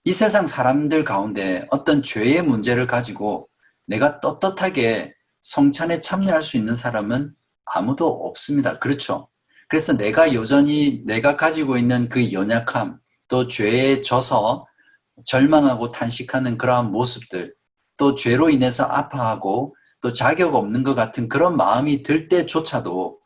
이 세상 사람들 가운데 어떤 죄의 문제를 가지고 내가 떳떳하게 성찬에 참여할 수 있는 사람은 아무도 없습니다. 그렇죠? 그래서 내가 여전히 내가 가지고 있는 그 연약함, 또 죄에 져서 절망하고 탄식하는 그러한 모습들, 또 죄로 인해서 아파하고 또 자격 없는 것 같은 그런 마음이 들 때조차도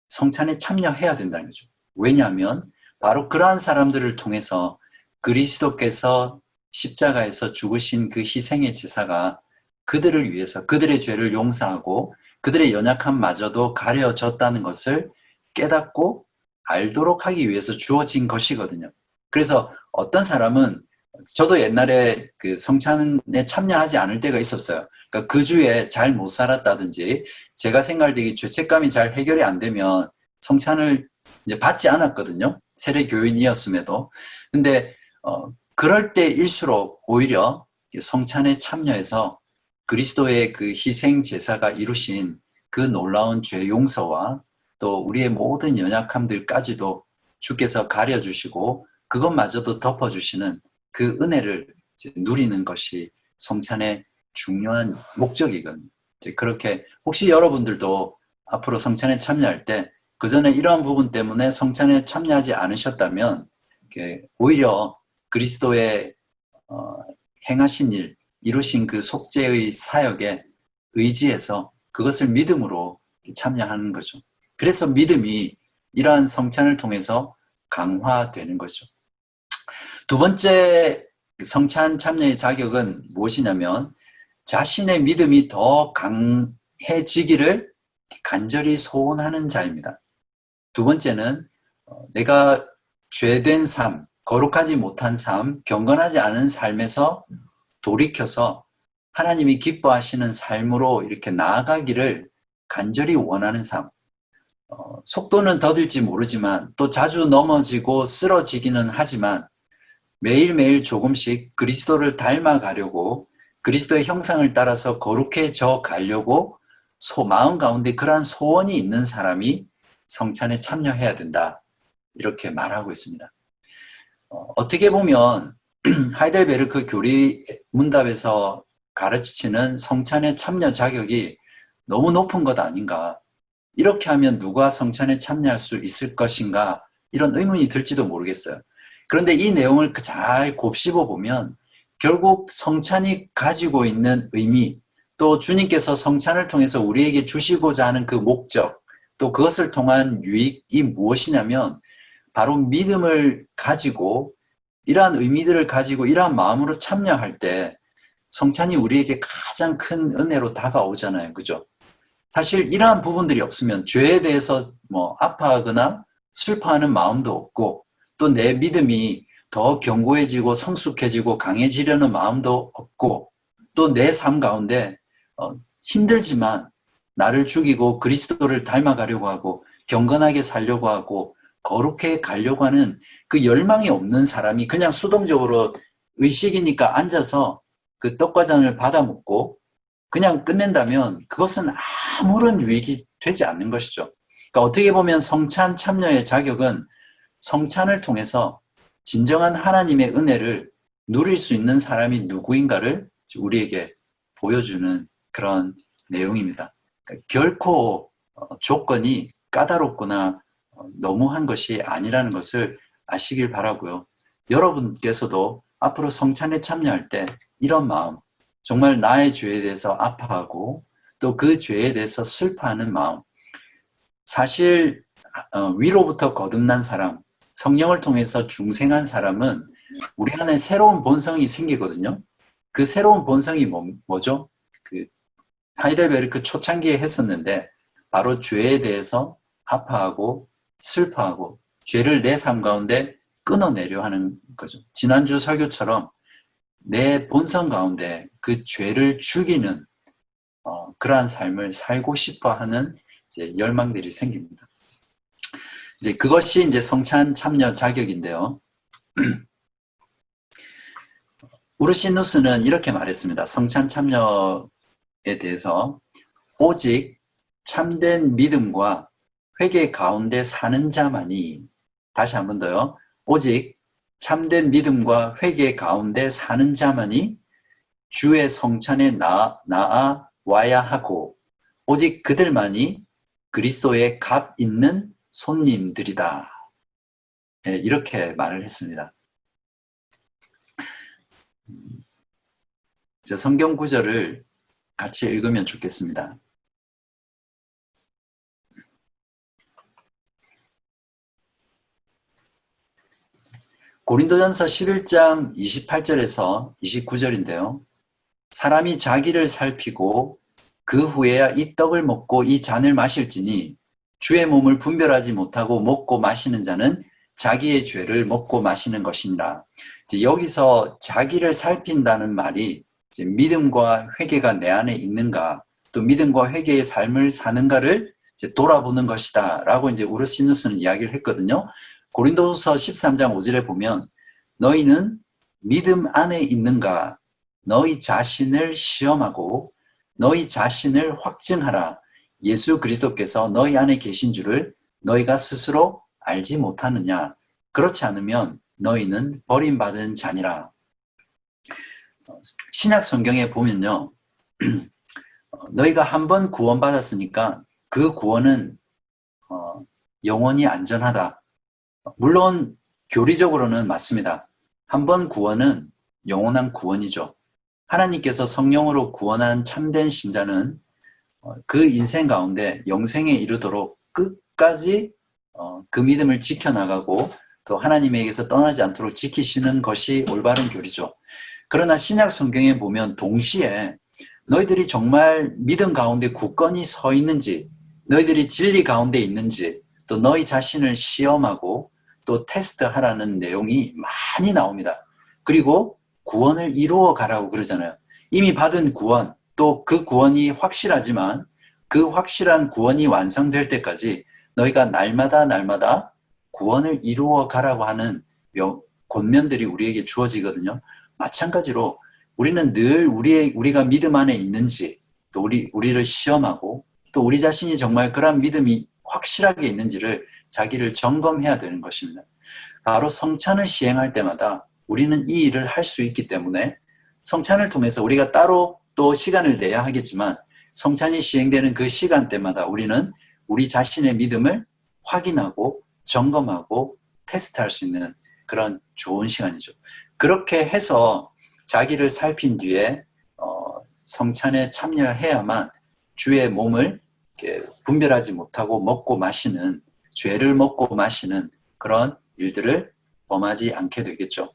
성찬에 참여해야 된다는 거죠. 왜냐하면 바로 그러한 사람들을 통해서 그리스도께서 십자가에서 죽으신 그 희생의 제사가 그들을 위해서 그들의 죄를 용서하고 그들의 연약함마저도 가려졌다는 것을 깨닫고 알도록 하기 위해서 주어진 것이거든요. 그래서 어떤 사람은 저도 옛날에 그 성찬에 참여하지 않을 때가 있었어요. 그러니까 그 주에 잘 못 살았다든지 제가 생각되기 죄책감이 잘 해결이 안 되면 성찬을 이제 받지 않았거든요. 세례 교인이었음에도. 근데 그럴 때일수록 오히려 성찬에 참여해서 그리스도의 그 희생 제사가 이루신 그 놀라운 죄 용서와 또 우리의 모든 연약함들까지도 주께서 가려주시고 그것마저도 덮어주시는 그 은혜를 누리는 것이 성찬의 중요한 목적이거든요. 그렇게 혹시 여러분들도 앞으로 성찬에 참여할 때 그 전에 이러한 부분 때문에 성찬에 참여하지 않으셨다면 오히려 그리스도의 행하신 일, 이루신 그 속죄의 사역에 의지해서 그것을 믿음으로 참여하는 거죠. 그래서 믿음이 이러한 성찬을 통해서 강화되는 거죠. 두 번째 성찬 참여의 자격은 무엇이냐면 자신의 믿음이 더 강해지기를 간절히 소원하는 자입니다. 두 번째는 내가 죄된 삶, 거룩하지 못한 삶, 경건하지 않은 삶에서 돌이켜서 하나님이 기뻐하시는 삶으로 이렇게 나아가기를 간절히 원하는 삶. 속도는 더딜지 모르지만 또 자주 넘어지고 쓰러지기는 하지만 매일매일 조금씩 그리스도를 닮아가려고 그리스도의 형상을 따라서 거룩해져 가려고 마음 가운데 그러한 소원이 있는 사람이 성찬에 참여해야 된다. 이렇게 말하고 있습니다. 어떻게 보면 하이델베르크 교리 문답에서 가르치는 성찬의 참여 자격이 너무 높은 것 아닌가. 이렇게 하면 누가 성찬에 참여할 수 있을 것인가 이런 의문이 들지도 모르겠어요. 그런데 이 내용을 잘 곱씹어 보면 결국 성찬이 가지고 있는 의미 또 주님께서 성찬을 통해서 우리에게 주시고자 하는 그 목적 또 그것을 통한 유익이 무엇이냐면 바로 믿음을 가지고 이러한 의미들을 가지고 이러한 마음으로 참여할 때 성찬이 우리에게 가장 큰 은혜로 다가오잖아요. 그죠? 사실 이러한 부분들이 없으면 죄에 대해서 뭐 아파하거나 슬퍼하는 마음도 없고 또 내 믿음이 더 견고해지고 성숙해지고 강해지려는 마음도 없고 또 내 삶 가운데 힘들지만 나를 죽이고 그리스도를 닮아가려고 하고 경건하게 살려고 하고 거룩해 가려고 하는 그 열망이 없는 사람이 그냥 수동적으로 의식이니까 앉아서 그 떡과잔을 받아 먹고 그냥 끝낸다면 그것은 아무런 유익이 되지 않는 것이죠. 그러니까 어떻게 보면 성찬 참여의 자격은 성찬을 통해서 진정한 하나님의 은혜를 누릴 수 있는 사람이 누구인가를 우리에게 보여주는 그런 내용입니다. 그러니까 결코 조건이 까다롭거나 너무한 것이 아니라는 것을 아시길 바라고요. 여러분께서도 앞으로 성찬에 참여할 때 이런 마음, 정말 나의 죄에 대해서 아파하고 또 그 죄에 대해서 슬퍼하는 마음, 사실 위로부터 거듭난 사람, 성령을 통해서 중생한 사람은 우리 안에 새로운 본성이 생기거든요. 그 새로운 본성이 뭐죠? 그 하이델베르크 초창기에 했었는데 바로 죄에 대해서 아파하고 슬퍼하고 죄를 내 삶 가운데 끊어내려 하는 거죠. 지난주 설교처럼 내 본성 가운데 그 죄를 죽이는 그러한 삶을 살고 싶어 하는 이제 열망들이 생깁니다. 이제 그것이 이제 성찬 참여 자격인데요. 우르시누스는 이렇게 말했습니다. 성찬 참여에 대해서 오직 참된 믿음과 회개 가운데 사는 자만이, 다시 한 번 더요. 오직 참된 믿음과 회개 가운데 사는 자만이 주의 성찬에 나아 와야 하고 오직 그들만이 그리스도의 값 있는 손님들이다. 네, 이렇게 말을 했습니다. 성경 구절을 같이 읽으면 좋겠습니다. 고린도전서 11장 28절에서 29절인데요. 사람이 자기를 살피고 그 후에야 이 떡을 먹고 이 잔을 마실지니 주의 몸을 분별하지 못하고 먹고 마시는 자는 자기의 죄를 먹고 마시는 것이니라. 여기서 자기를 살핀다는 말이 이제 믿음과 회개가 내 안에 있는가, 또 믿음과 회개의 삶을 사는가를 이제 돌아보는 것이다 라고 이제 우르시누스는 이야기를 했거든요. 고린도후서 13장 5절에 보면 너희는 믿음 안에 있는가, 너희 자신을 시험하고 너희 자신을 확증하라. 예수 그리스도께서 너희 안에 계신 줄을 너희가 스스로 알지 못하느냐. 그렇지 않으면 너희는 버림받은 자니라. 신약 성경에 보면요. 너희가 한 번 구원받았으니까 그 구원은 영원히 안전하다. 물론 교리적으로는 맞습니다. 한 번 구원은 영원한 구원이죠. 하나님께서 성령으로 구원한 참된 신자는 그 인생 가운데 영생에 이르도록 끝까지 그 믿음을 지켜나가고 또 하나님에게서 떠나지 않도록 지키시는 것이 올바른 교리죠. 그러나 신약 성경에 보면 동시에 너희들이 정말 믿음 가운데 굳건히 서 있는지, 너희들이 진리 가운데 있는지, 또 너희 자신을 시험하고 또 테스트하라는 내용이 많이 나옵니다. 그리고 구원을 이루어 가라고 그러잖아요. 이미 받은 구원, 또 그 구원이 확실하지만 그 확실한 구원이 완성될 때까지 너희가 날마다 구원을 이루어 가라고 하는 권면들이 우리에게 주어지거든요. 마찬가지로 우리는 늘 우리가 믿음 안에 있는지, 또 우리를 시험하고 또 우리 자신이 정말 그런 믿음이 확실하게 있는지를 자기를 점검해야 되는 것입니다. 바로 성찬을 시행할 때마다 우리는 이 일을 할 수 있기 때문에 성찬을 통해서 우리가 따로 또 시간을 내야 하겠지만 성찬이 시행되는 그 시간대마다 우리는 우리 자신의 믿음을 확인하고 점검하고 테스트할 수 있는 그런 좋은 시간이죠. 그렇게 해서 자기를 살핀 뒤에 성찬에 참여해야만 주의 몸을 이렇게 분별하지 못하고 먹고 마시는, 죄를 먹고 마시는 그런 일들을 범하지 않게 되겠죠.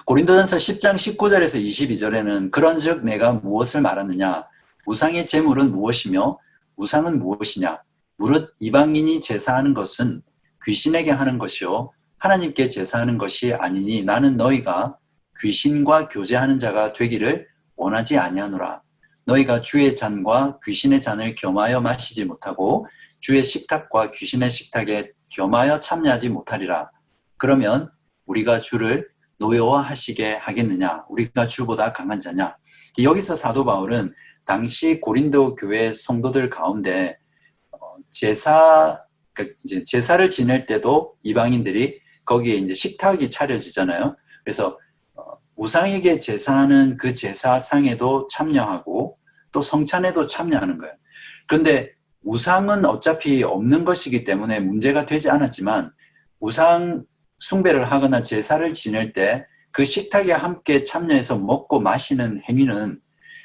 고린도전서 10장 19절에서 22절에는 그런즉 내가 무엇을 말하느냐, 우상의 제물은 무엇이며 우상은 무엇이냐, 무릇 이방인이 제사하는 것은 귀신에게 하는 것이요 하나님께 제사하는 것이 아니니 나는 너희가 귀신과 교제하는 자가 되기를 원하지 아니하노라. 너희가 주의 잔과 귀신의 잔을 겸하여 마시지 못하고 주의 식탁과 귀신의 식탁에 겸하여 참여하지 못하리라. 그러면 우리가 주를 노여워하시게 하겠느냐? 우리가 주보다 강한 자냐? 여기서 사도 바울은 당시 고린도 교회 성도들 가운데 이제 제사를 지낼 때도 이방인들이 거기에 이제 식탁이 차려지잖아요. 그래서 우상에게 제사하는 그 제사상에도 참여하고 또 성찬에도 참여하는 거예요. 그런데 우상은 어차피 없는 것이기 때문에 문제가 되지 않았지만 우상 숭배를 하거나 제사를 지낼 때 그 식탁에 함께 참여해서 먹고 마시는 행위는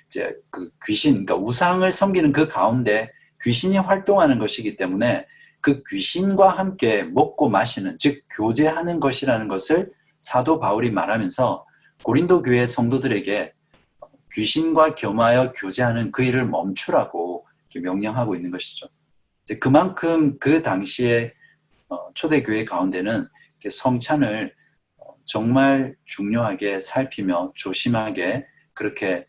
이제 그 귀신, 그러니까 우상을 섬기는 그 가운데 귀신이 활동하는 것이기 때문에 그 귀신과 함께 먹고 마시는, 즉 교제하는 것이라는 것을 사도 바울이 말하면서 고린도 교회 성도들에게 귀신과 겸하여 교제하는 그 일을 멈추라고 명령하고 있는 것이죠. 그만큼 그 당시에 초대교회 가운데는 성찬을 정말 중요하게 살피며 조심하게 그렇게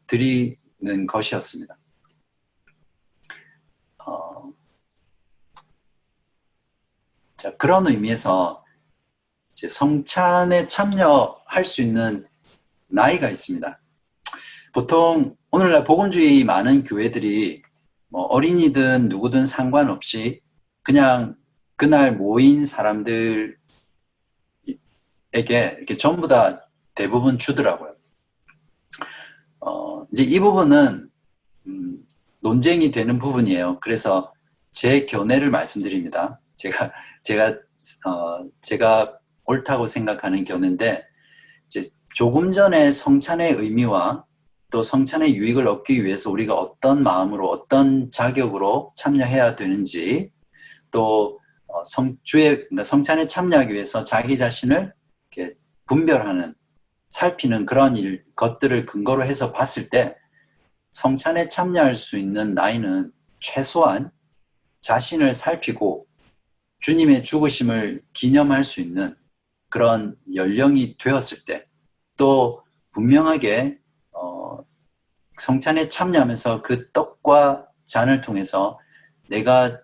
드리는 것이었습니다. 자, 그런 의미에서 이제 성찬에 참여할 수 있는 나이가 있습니다. 보통 오늘날 복음주의 많은 교회들이 뭐 어린이든 누구든 상관없이 그냥 그날 모인 사람들에게 이렇게 전부 다 대부분 주더라고요. 이제 이 부분은 논쟁이 되는 부분이에요. 그래서 제 견해를 말씀드립니다. 제가 옳다고 생각하는 견해인데, 이제 조금 전에 성찬의 의미와 또 성찬의 유익을 얻기 위해서 우리가 어떤 마음으로 어떤 자격으로 참여해야 되는지, 또 그러니까 성찬에 참여하기 위해서 자기 자신을 이렇게 분별하는, 살피는 그런 것들을 근거로 해서 봤을 때 성찬에 참여할 수 있는 나이는 최소한 자신을 살피고 주님의 죽으심을 기념할 수 있는 그런 연령이 되었을 때, 또 분명하게 성찬에 참여하면서 그 떡과 잔을 통해서 내가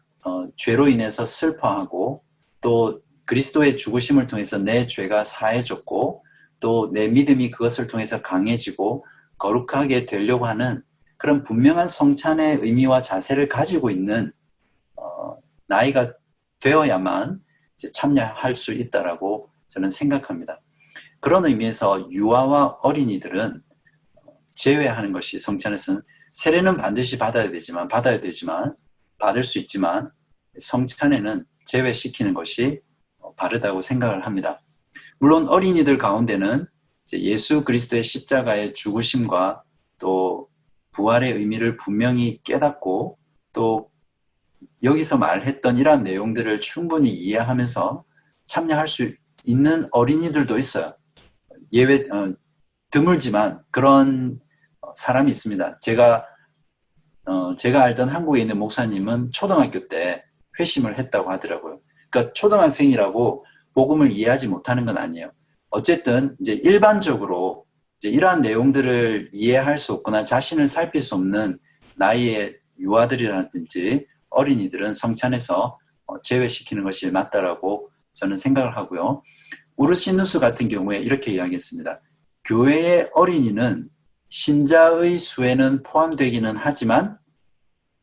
죄로 인해서 슬퍼하고 또 그리스도의 죽으심을 통해서 내 죄가 사해졌고 또 내 믿음이 그것을 통해서 강해지고 거룩하게 되려고 하는 그런 분명한 성찬의 의미와 자세를 가지고 있는 나이가 되어야만 이제 참여할 수 있다라고 저는 생각합니다. 그런 의미에서 유아와 어린이들은 제외하는 것이 성찬에서는, 세례는 반드시 받아야 되지만 받을 수 있지만 성찬에는 제외시키는 것이 바르다고 생각을 합니다. 물론 어린이들 가운데는 이제 예수 그리스도의 십자가의 죽으심과 또 부활의 의미를 분명히 깨닫고 또 여기서 말했던 이러한 내용들을 충분히 이해하면서 참여할 수 있는 어린이들도 있어요. 드물지만 그런 사람이 있습니다. 제가 알던 한국에 있는 목사님은 초등학교 때 회심을 했다고 하더라고요. 그러니까 초등학생이라고 복음을 이해하지 못하는 건 아니에요. 어쨌든 이제 일반적으로 이제 이러한 내용들을 이해할 수 없거나 자신을 살필 수 없는 나이의 유아들이라든지 어린이들은 성찬에서 제외시키는 것이 맞다라고 저는 생각을 하고요. 우르시누스 같은 경우에 이렇게 이야기했습니다. 교회의 어린이는 신자의 수에는 포함되기는 하지만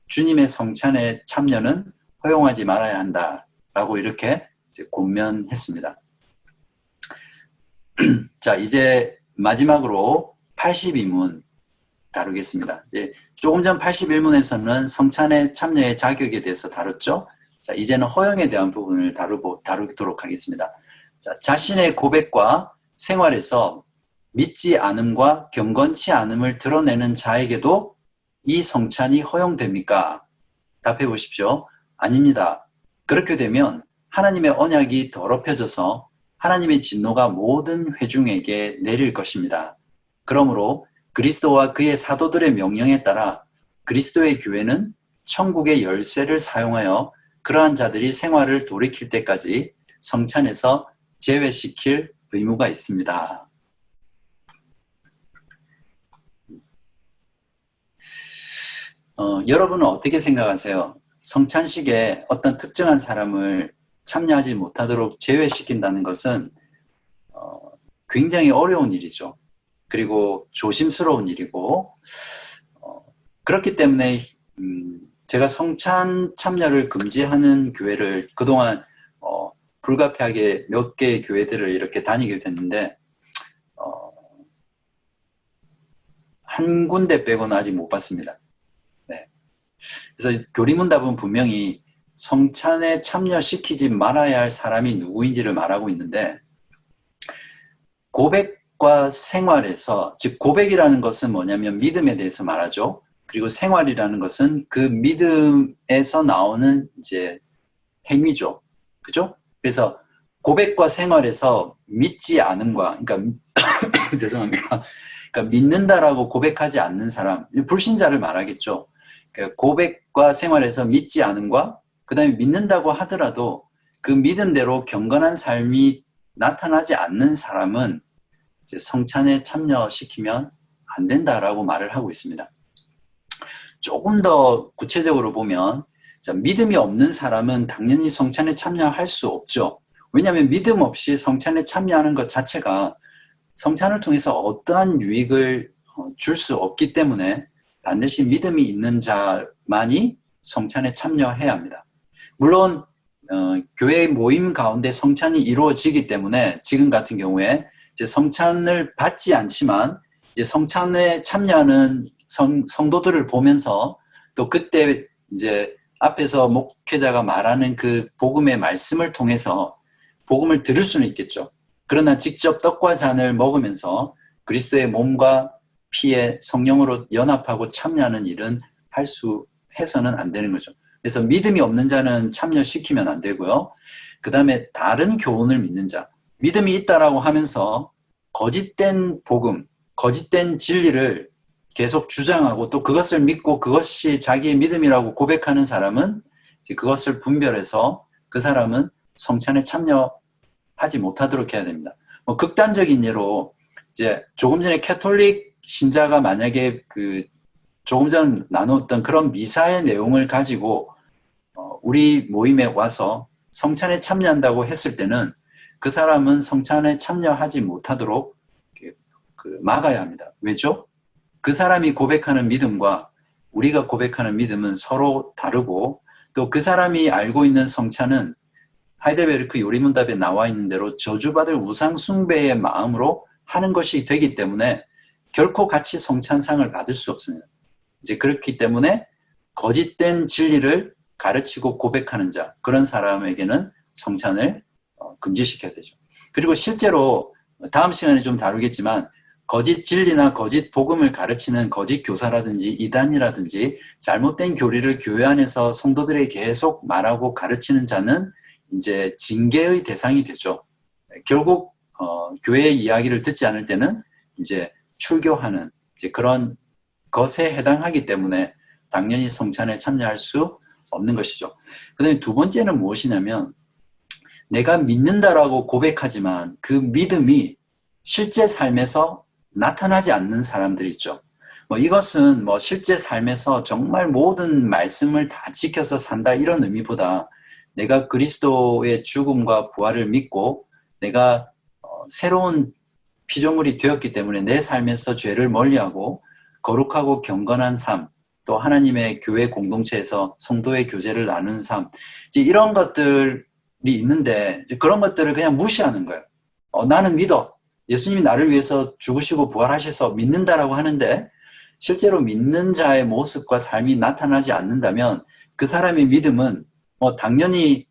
주님의 성찬에 참여는 허용하지 말아야 한다라고 이렇게 권면했습니다. 자, 이제 마지막으로 82문 다루겠습니다. 조금 전 81문에서는 성찬의 참여의 자격에 대해서 다뤘죠. 자, 이제는 허용에 대한 부분을 다루도록 하겠습니다. 자, 자신의 고백과 생활에서 믿지 않음과 경건치 않음을 드러내는 자에게도 이 성찬이 허용됩니까? 답해 보십시오. 아닙니다. 그렇게 되면 하나님의 언약이 더럽혀져서 하나님의 진노가 모든 회중에게 내릴 것입니다. 그러므로 그리스도와 그의 사도들의 명령에 따라 그리스도의 교회는 천국의 열쇠를 사용하여 그러한 자들이 생활을 돌이킬 때까지 성찬에서 제외시킬 의무가 있습니다. 여러분은 어떻게 생각하세요? 성찬식에 어떤 특정한 사람을 참여하지 못하도록 제외시킨다는 것은 굉장히 어려운 일이죠. 그리고 조심스러운 일이고 그렇기 때문에 제가 성찬 참여를 금지하는 교회를 그동안 불가피하게 몇 개의 교회들을 이렇게 다니게 됐는데 한 군데 빼고는 아직 못 봤습니다. 네. 그래서 교리문답은 분명히 성찬에 참여시키지 말아야 할 사람이 누구인지를 말하고 있는데 고백과 생활에서, 즉 고백이라는 것은 뭐냐면 믿음에 대해서 말하죠. 그리고 생활이라는 것은 그 믿음에서 나오는 이제 행위죠. 그죠? 그래서 고백과 생활에서 믿지 않음과, 그러니까 죄송합니다. 그러니까 믿는다라고 고백하지 않는 사람, 불신자를 말하겠죠. 그러니까 고백과 생활에서 믿지 않음과 그 다음에 믿는다고 하더라도 그 믿음대로 경건한 삶이 나타나지 않는 사람은 이제 성찬에 참여시키면 안 된다라고 말을 하고 있습니다. 조금 더 구체적으로 보면 믿음이 없는 사람은 당연히 성찬에 참여할 수 없죠. 왜냐하면 믿음 없이 성찬에 참여하는 것 자체가 성찬을 통해서 어떠한 유익을 줄 수 없기 때문에 반드시 믿음이 있는 자만이 성찬에 참여해야 합니다. 물론 교회 모임 가운데 성찬이 이루어지기 때문에 지금 같은 경우에 이제 성찬을 받지 않지만 이제 성찬에 참여하는 성도들을 보면서 또 그때 이제 앞에서 목회자가 말하는 그 복음의 말씀을 통해서 복음을 들을 수는 있겠죠. 그러나 직접 떡과 잔을 먹으면서 그리스도의 몸과 피에 성령으로 연합하고 참여하는 일은 해서는 안 되는 거죠. 그래서 믿음이 없는 자는 참여시키면 안 되고요. 그 다음에 다른 교훈을 믿는 자, 믿음이 있다라고 하면서 거짓된 복음, 거짓된 진리를 계속 주장하고 또 그것을 믿고 그것이 자기의 믿음이라고 고백하는 사람은 이제 그것을 분별해서 그 사람은 성찬에 참여하지 못하도록 해야 됩니다. 뭐 극단적인 예로 이제 조금 전에 캐톨릭 신자가 만약에 조금 전 나눴던 그런 미사의 내용을 가지고 우리 모임에 와서 성찬에 참여한다고 했을 때는 그 사람은 성찬에 참여하지 못하도록 막아야 합니다. 왜죠? 그 사람이 고백하는 믿음과 우리가 고백하는 믿음은 서로 다르고 또 그 사람이 알고 있는 성찬은 하이델베르크 요리문답에 나와 있는 대로 저주받을 우상 숭배의 마음으로 하는 것이 되기 때문에 결코 같이 성찬상을 받을 수 없습니다. 이제 그렇기 때문에 거짓된 진리를 가르치고 고백하는 자, 그런 사람에게는 성찬을 금지시켜야 되죠. 그리고 실제로 다음 시간에 좀 다루겠지만 거짓 진리나 거짓 복음을 가르치는 거짓 교사라든지 이단이라든지 잘못된 교리를 교회 안에서 성도들에게 계속 말하고 가르치는 자는 이제 징계의 대상이 되죠. 결국 교회의 이야기를 듣지 않을 때는 이제 출교하는 이제 그런 것에 해당하기 때문에 당연히 성찬에 참여할 수 없는 것이죠. 그 다음에 두 번째는 무엇이냐면 내가 믿는다라고 고백하지만 그 믿음이 실제 삶에서 나타나지 않는 사람들 있죠. 이것은 실제 삶에서 정말 모든 말씀을 다 지켜서 산다 이런 의미보다 내가 그리스도의 죽음과 부활을 믿고 내가 새로운 피조물이 되었기 때문에 내 삶에서 죄를 멀리하고 거룩하고 경건한 삶, 또 하나님의 교회 공동체에서 성도의 교제를 나누는 삶, 이제 이런 것들이 있는데 이제 그런 것들을 그냥 무시하는 거예요. 나는 믿어. 예수님이 나를 위해서 죽으시고 부활하셔서 믿는다라고 하는데 실제로 믿는 자의 모습과 삶이 나타나지 않는다면 그 사람의 믿음은 당연히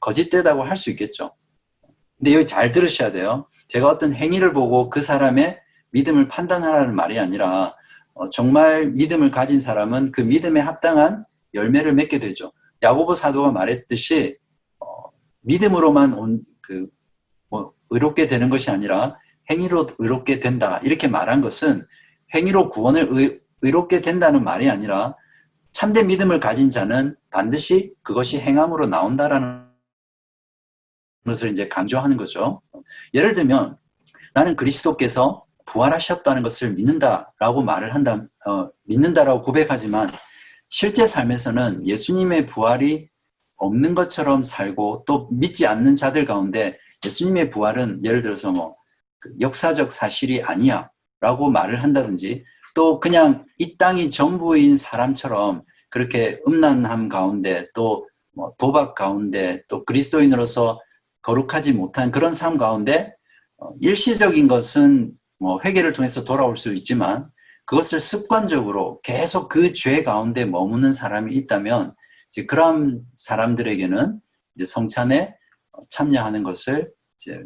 거짓되다고 할 수 있겠죠. 근데 여기 잘 들으셔야 돼요. 제가 어떤 행위를 보고 그 사람의 믿음을 판단하라는 말이 아니라 정말 믿음을 가진 사람은 그 믿음에 합당한 열매를 맺게 되죠. 야고보 사도가 말했듯이 믿음으로만 의롭게 되는 것이 아니라 행위로 의롭게 된다 이렇게 말한 것은 행위로 구원을 의롭게 된다는 말이 아니라 참된 믿음을 가진 자는 반드시 그것이 행함으로 나온다라는 것을 이제 강조하는 거죠. 예를 들면 나는 그리스도께서 부활하셨다는 것을 믿는다라고 믿는다라고 고백하지만 실제 삶에서는 예수님의 부활이 없는 것처럼 살고 또 믿지 않는 자들 가운데 예수님의 부활은 예를 들어서 역사적 사실이 아니야 라고 말을 한다든지 또 그냥 이 땅이 전부인 사람처럼 그렇게 음란함 가운데 또 도박 가운데 또 그리스도인으로서 거룩하지 못한 그런 삶 가운데 일시적인 것은 회개를 통해서 돌아올 수 있지만 그것을 습관적으로 계속 그 죄 가운데 머무는 사람이 있다면 이제 그런 사람들에게는 이제 성찬에 참여하는 것을 이제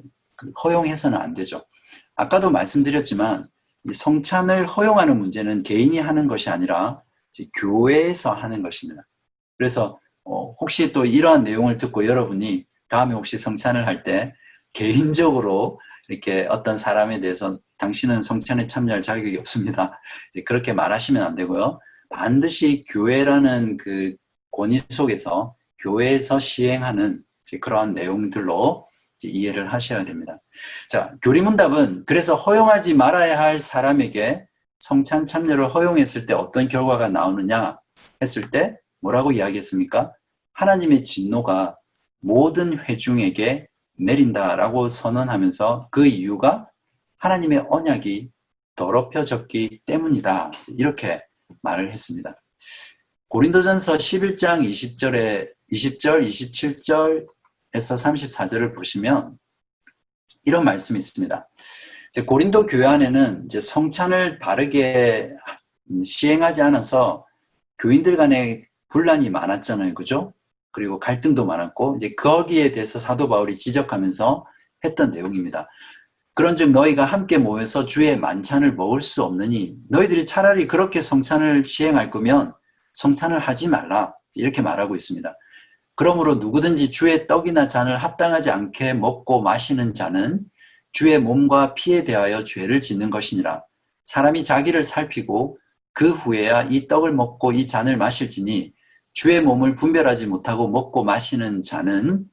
허용해서는 안 되죠. 아까도 말씀드렸지만 이 성찬을 허용하는 문제는 개인이 하는 것이 아니라 이제 교회에서 하는 것입니다. 그래서 혹시 또 이러한 내용을 듣고 여러분이 다음에 혹시 성찬을 할 때 개인적으로 이렇게 어떤 사람에 대해서 당신은 성찬에 참여할 자격이 없습니다. 그렇게 말하시면 안 되고요. 반드시 교회라는 그 권위 속에서 교회에서 시행하는 그러한 내용들로 이해를 하셔야 됩니다. 자, 교리문답은 그래서 허용하지 말아야 할 사람에게 성찬 참여를 허용했을 때 어떤 결과가 나오느냐 했을 때 뭐라고 이야기했습니까? 하나님의 진노가 모든 회중에게 내린다라고 선언하면서 그 이유가 하나님의 언약이 더럽혀졌기 때문이다. 이렇게 말을 했습니다. 고린도전서 11장 20절, 27절에서 34절을 보시면 이런 말씀이 있습니다. 이제 고린도 교회 안에는 이제 성찬을 바르게 시행하지 않아서 교인들 간에 분란이 많았잖아요. 그죠? 그리고 갈등도 많았고, 이제 거기에 대해서 사도 바울이 지적하면서 했던 내용입니다. 그런즉 너희가 함께 모여서 주의 만찬을 먹을 수 없느니 너희들이 차라리 그렇게 성찬을 시행할 거면 성찬을 하지 말라. 이렇게 말하고 있습니다. 그러므로 누구든지 주의 떡이나 잔을 합당하지 않게 먹고 마시는 자는 주의 몸과 피에 대하여 죄를 짓는 것이니라. 사람이 자기를 살피고 그 후에야 이 떡을 먹고 이 잔을 마실지니 주의 몸을 분별하지 못하고 먹고 마시는 자는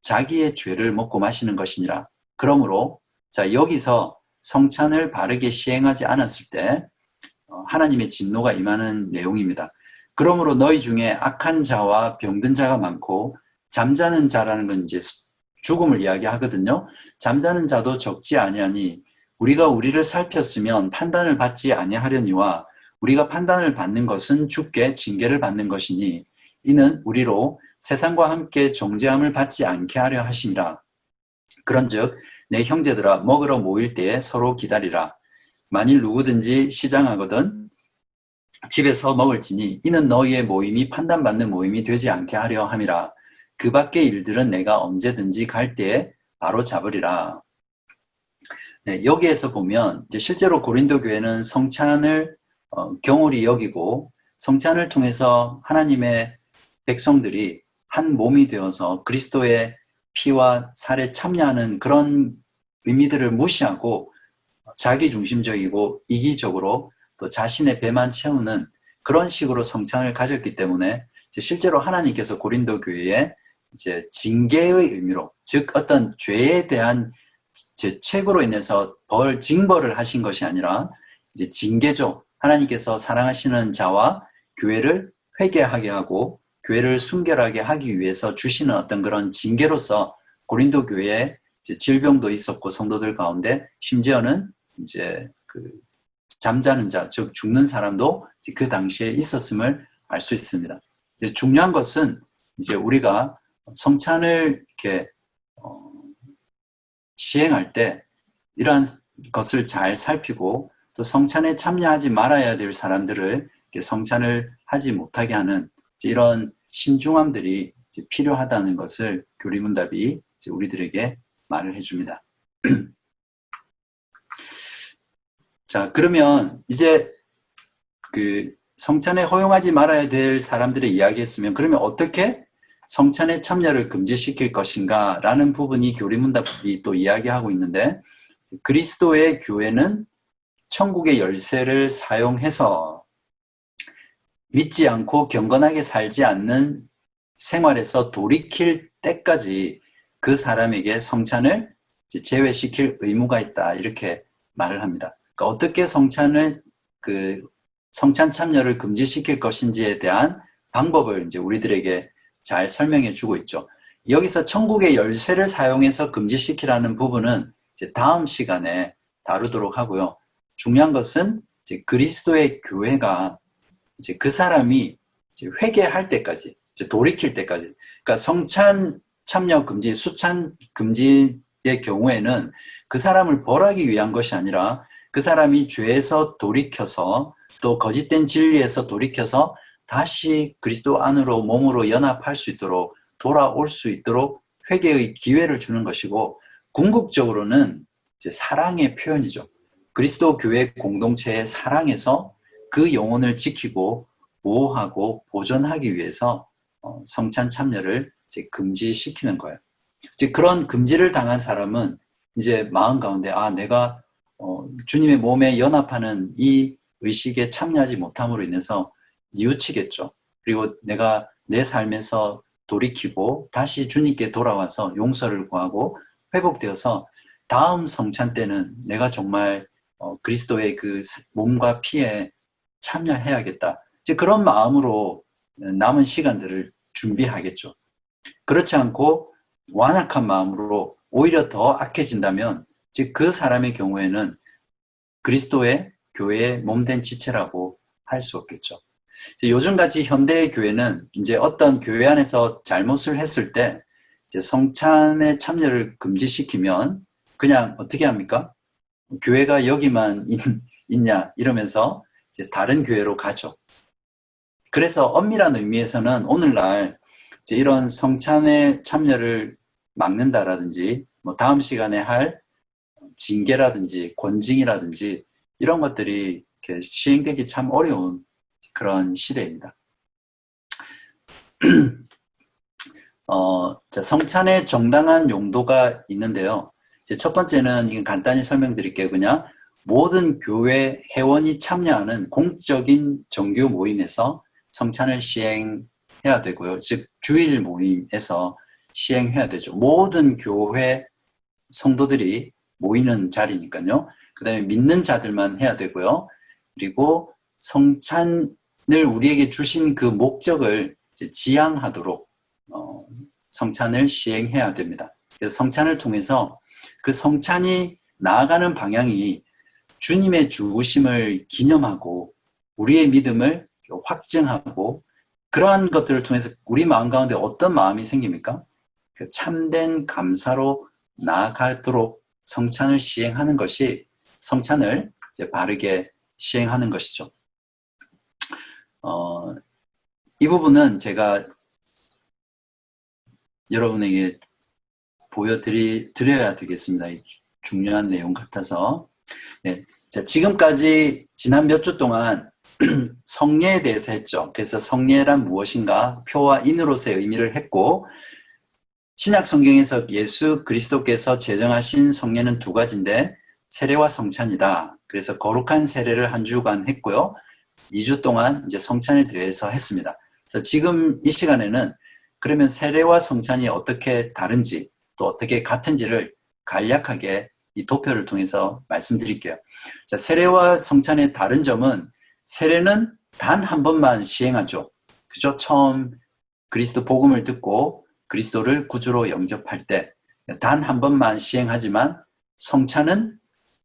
자기의 죄를 먹고 마시는 것이니라. 그러므로 자, 여기서 성찬을 바르게 시행하지 않았을 때 하나님의 진노가 임하는 내용입니다. 그러므로 너희 중에 악한 자와 병든 자가 많고 잠자는 자라는 건 이제 죽음을 이야기하거든요. 잠자는 자도 적지 아니하니 우리가 우리를 살폈으면 판단을 받지 아니하려니와 우리가 판단을 받는 것은 주께 징계를 받는 것이니 이는 우리로 세상과 함께 정죄함을 받지 않게 하려 하시니라. 그런즉 내 형제들아 먹으러 모일 때에 서로 기다리라. 만일 누구든지 시장하거든 집에서 먹을지니 이는 너희의 모임이 판단받는 모임이 되지 않게 하려 함이라. 그 밖의 일들은 내가 언제든지 갈 때에 바로 잡으리라. 네, 여기에서 보면 이제 실제로 고린도 교회는 성찬을 경홀히 여기고 성찬을 통해서 하나님의 백성들이 한 몸이 되어서 그리스도의 피와 살에 참여하는 그런 의미들을 무시하고 자기중심적이고 이기적으로 또 자신의 배만 채우는 그런 식으로 성찬을 가졌기 때문에 실제로 하나님께서 고린도 교회에 이제 징계의 의미로, 즉 어떤 죄에 대한 죄책으로 인해서 징벌을 하신 것이 아니라 이제 징계죠. 하나님께서 사랑하시는 자와 교회를 회개하게 하고 교회를 순결하게 하기 위해서 주시는 어떤 그런 징계로서 고린도 교회에 이제 질병도 있었고 성도들 가운데 심지어는 이제 그 잠자는 자, 즉 죽는 사람도 그 당시에 있었음을 알 수 있습니다. 이제 중요한 것은 이제 우리가 성찬을 이렇게 시행할 때 이러한 것을 잘 살피고 또 성찬에 참여하지 말아야 될 사람들을 성찬을 하지 못하게 하는 이런 신중함들이 필요하다는 것을 교리문답이 우리들에게 말을 해줍니다. 자, 그러면 이제 그 성찬에 허용하지 말아야 될 사람들의 이야기했으면 그러면 어떻게 성찬의 참여를 금지시킬 것인가 라는 부분이 교리문답이 또 이야기하고 있는데, 그리스도의 교회는 천국의 열쇠를 사용해서 믿지 않고 경건하게 살지 않는 생활에서 돌이킬 때까지 그 사람에게 성찬을 제외시킬 의무가 있다, 이렇게 말을 합니다. 그러니까 어떻게 성찬 참여를 금지시킬 것인지에 대한 방법을 이제 우리들에게 잘 설명해 주고 있죠. 여기서 천국의 열쇠를 사용해서 금지시키라는 부분은 이제 다음 시간에 다루도록 하고요. 중요한 것은 이제 그리스도의 교회가 이제 그 사람이 이제 회개할 때까지, 이제 돌이킬 때까지, 그러니까 성찬 참여 금지, 수찬 금지의 경우에는 그 사람을 벌하기 위한 것이 아니라 그 사람이 죄에서 돌이켜서 또 거짓된 진리에서 돌이켜서 다시 그리스도 안으로 몸으로 연합할 수 있도록, 돌아올 수 있도록 회개의 기회를 주는 것이고, 궁극적으로는 이제 사랑의 표현이죠. 그리스도 교회 공동체의 사랑에서 그 영혼을 지키고 보호하고 보존하기 위해서 성찬 참여를 이제 금지시키는 거예요. 이제 그런 금지를 당한 사람은 이제 마음 가운데 내가 주님의 몸에 연합하는 이 의식에 참여하지 못함으로 인해서 뉘우치겠죠. 그리고 내가 내 삶에서 돌이키고 다시 주님께 돌아와서 용서를 구하고 회복되어서 다음 성찬 때는 내가 정말 그리스도의 그 몸과 피에 참여해야겠다, 이제 그런 마음으로 남은 시간들을 준비하겠죠. 그렇지 않고 완악한 마음으로 오히려 더 악해진다면 즉 그 사람의 경우에는 그리스도의 교회의 몸된 지체라고 할 수 없겠죠. 요즘같이 현대의 교회는 이제 어떤 교회 안에서 잘못을 했을 때 이제 성찬의 참여를 금지시키면 그냥 어떻게 합니까? 교회가 여기만 있냐 이러면서 이제 다른 교회로 가죠. 그래서 엄밀한 의미에서는 오늘날 이제 이런 성찬의 참여를 막는다라든지 뭐 다음 시간에 할 징계라든지 권징이라든지 이런 것들이 이렇게 시행되기 참 어려운 그런 시대입니다. 성찬의 정당한 용도가 있는데요. 이제 첫 번째는 이건 간단히 설명드릴게요. 그냥 모든 교회 회원이 참여하는 공적인 정규 모임에서 성찬을 시행해야 되고요. 즉 주일 모임에서 시행해야 되죠. 모든 교회 성도들이 모이는 자리니까요. 그 다음에 믿는 자들만 해야 되고요. 그리고 성찬을 우리에게 주신 그 목적을 이제 지향하도록 성찬을 시행해야 됩니다. 그래서 성찬을 통해서 그 성찬이 나아가는 방향이 주님의 죽으심을 기념하고 우리의 믿음을 확증하고, 그러한 것들을 통해서 우리 마음 가운데 어떤 마음이 생깁니까? 그 참된 감사로 나아가도록 성찬을 시행하는 것이 성찬을 이제 바르게 시행하는 것이죠. 이 부분은 제가 여러분에게 보여드려야 되겠습니다. 중요한 내용 같아서. 네. 자, 지금까지 지난 몇 주 동안 성례에 대해서 했죠. 그래서 성례란 무엇인가, 표와 인으로서의 의미를 했고, 신약 성경에서 예수 그리스도께서 제정하신 성례는 두 가지인데 세례와 성찬이다. 그래서 거룩한 세례를 한 주간 했고요. 2주 동안 이제 성찬에 대해서 했습니다. 그래서 지금 이 시간에는 그러면 세례와 성찬이 어떻게 다른지 또 어떻게 같은지를 간략하게 이 도표를 통해서 말씀드릴게요. 자, 세례와 성찬의 다른 점은 세례는 단 한 번만 시행하죠. 그죠? 처음 그리스도 복음을 듣고 그리스도를 구주로 영접할 때 단 한 번만 시행하지만 성찬은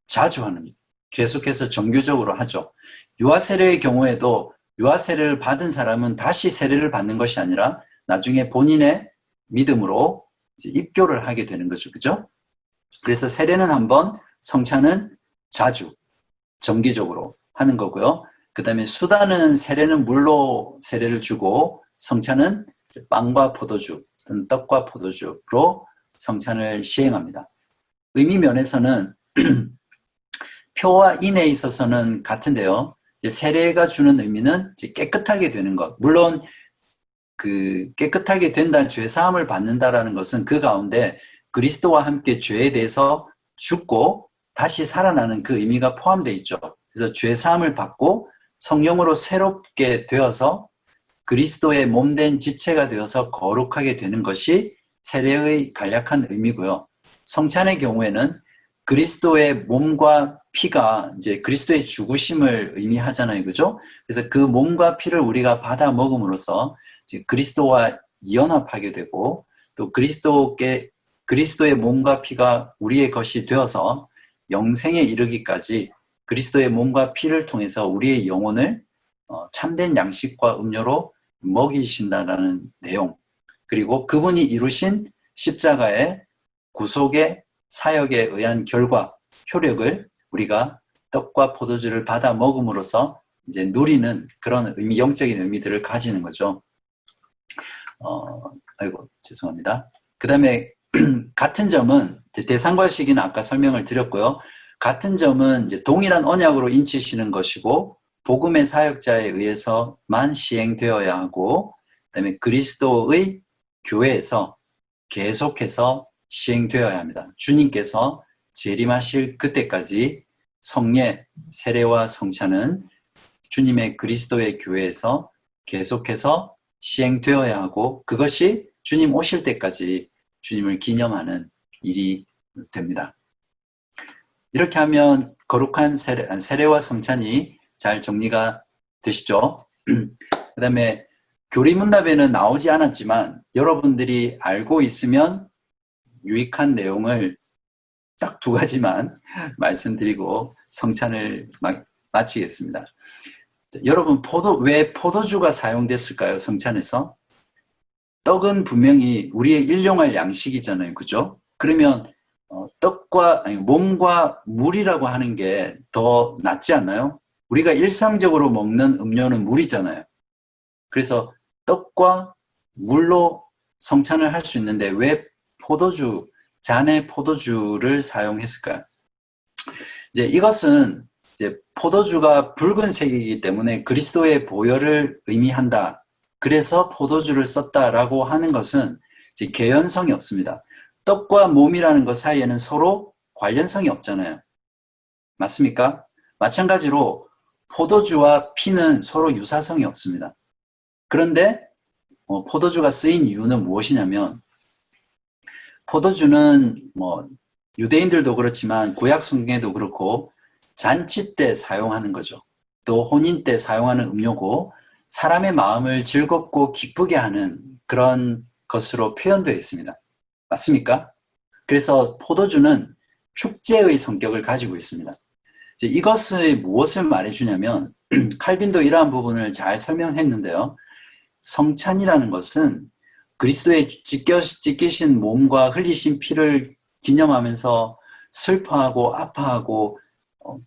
자주 하는, 계속해서 정규적으로 하죠. 유아 세례의 경우에도 유아 세례를 받은 사람은 다시 세례를 받는 것이 아니라 나중에 본인의 믿음으로 이제 입교를 하게 되는 거죠. 그죠? 그래서 세례는 한 번, 성찬은 자주, 정기적으로 하는 거고요. 그 다음에 수단은 세례는 물로 세례를 주고 성찬은 빵과 포도주 또는 떡과 포도주로 성찬을 시행합니다. 의미 면에서는 표와 인에 있어서는 같은데요. 세례가 주는 의미는 이제 깨끗하게 되는 것. 물론 그 깨끗하게 된다는 죄 사함을 받는다라는 것은 그 가운데 그리스도와 함께 죄에 대해서 죽고 다시 살아나는 그 의미가 포함되어 있죠. 그래서 죄 사함을 받고 성령으로 새롭게 되어서 그리스도의 몸된 지체가 되어서 거룩하게 되는 것이 세례의 간략한 의미고요. 성찬의 경우에는 그리스도의 몸과 피가 이제 그리스도의 죽으심을 의미하잖아요. 그죠? 그래서 그 몸과 피를 우리가 받아 먹음으로써 이제 그리스도와 연합하게 되고 또 그리스도의 몸과 피가 우리의 것이 되어서 영생에 이르기까지 그리스도의 몸과 피를 통해서 우리의 영혼을 참된 양식과 음료로 먹이신다라는 내용, 그리고 그분이 이루신 십자가의 구속의 사역에 의한 결과, 효력을 우리가 떡과 포도주를 받아 먹음으로써 이제 누리는 그런 의미, 영적인 의미들을 가지는 거죠. 아이고, 죄송합니다. 그 다음에 같은 점은 대상과 시기는 아까 설명을 드렸고요. 같은 점은 이제 동일한 언약으로 인치시는 것이고 복음의 사역자에 의해서만 시행되어야 하고 그다음에 그리스도의 교회에서 계속해서 시행되어야 합니다. 주님께서 재림하실 그때까지 성례, 세례와 성찬은 주님의 그리스도의 교회에서 계속해서 시행되어야 하고 그것이 주님 오실 때까지 주님을 기념하는 일이 됩니다. 이렇게 하면 거룩한 세례와 성찬이 잘 정리가 되시죠? 그 다음에 교리문답에는 나오지 않았지만 여러분들이 알고 있으면 유익한 내용을 딱 2가지만 말씀드리고 성찬을 마치겠습니다. 여러분, 왜 포도주가 사용됐을까요? 성찬에서? 떡은 분명히 우리의 일용할 양식이잖아요. 그죠? 그러면 몸과 물이라고 하는 게 더 낫지 않나요? 우리가 일상적으로 먹는 음료는 물이잖아요. 그래서 떡과 물로 성찬을 할 수 있는데 왜 잔의 포도주를 사용했을까요? 이것은 포도주가 붉은색이기 때문에 그리스도의 보혈을 의미한다. 그래서 포도주를 썼다라고 하는 것은 개연성이 없습니다. 떡과 몸이라는 것 사이에는 서로 관련성이 없잖아요. 맞습니까? 마찬가지로 포도주와 피는 서로 유사성이 없습니다. 그런데 포도주가 쓰인 이유는 무엇이냐면 포도주는 유대인들도 그렇지만 구약 성경에도 그렇고 잔치 때 사용하는 거죠. 또 혼인 때 사용하는 음료고 사람의 마음을 즐겁고 기쁘게 하는 그런 것으로 표현되어 있습니다. 맞습니까? 그래서 포도주는 축제의 성격을 가지고 있습니다. 이것을 무엇을 말해주냐면 칼빈도 이러한 부분을 잘 설명했는데요. 성찬이라는 것은 그리스도의 찢기신 몸과 흘리신 피를 기념하면서 슬퍼하고 아파하고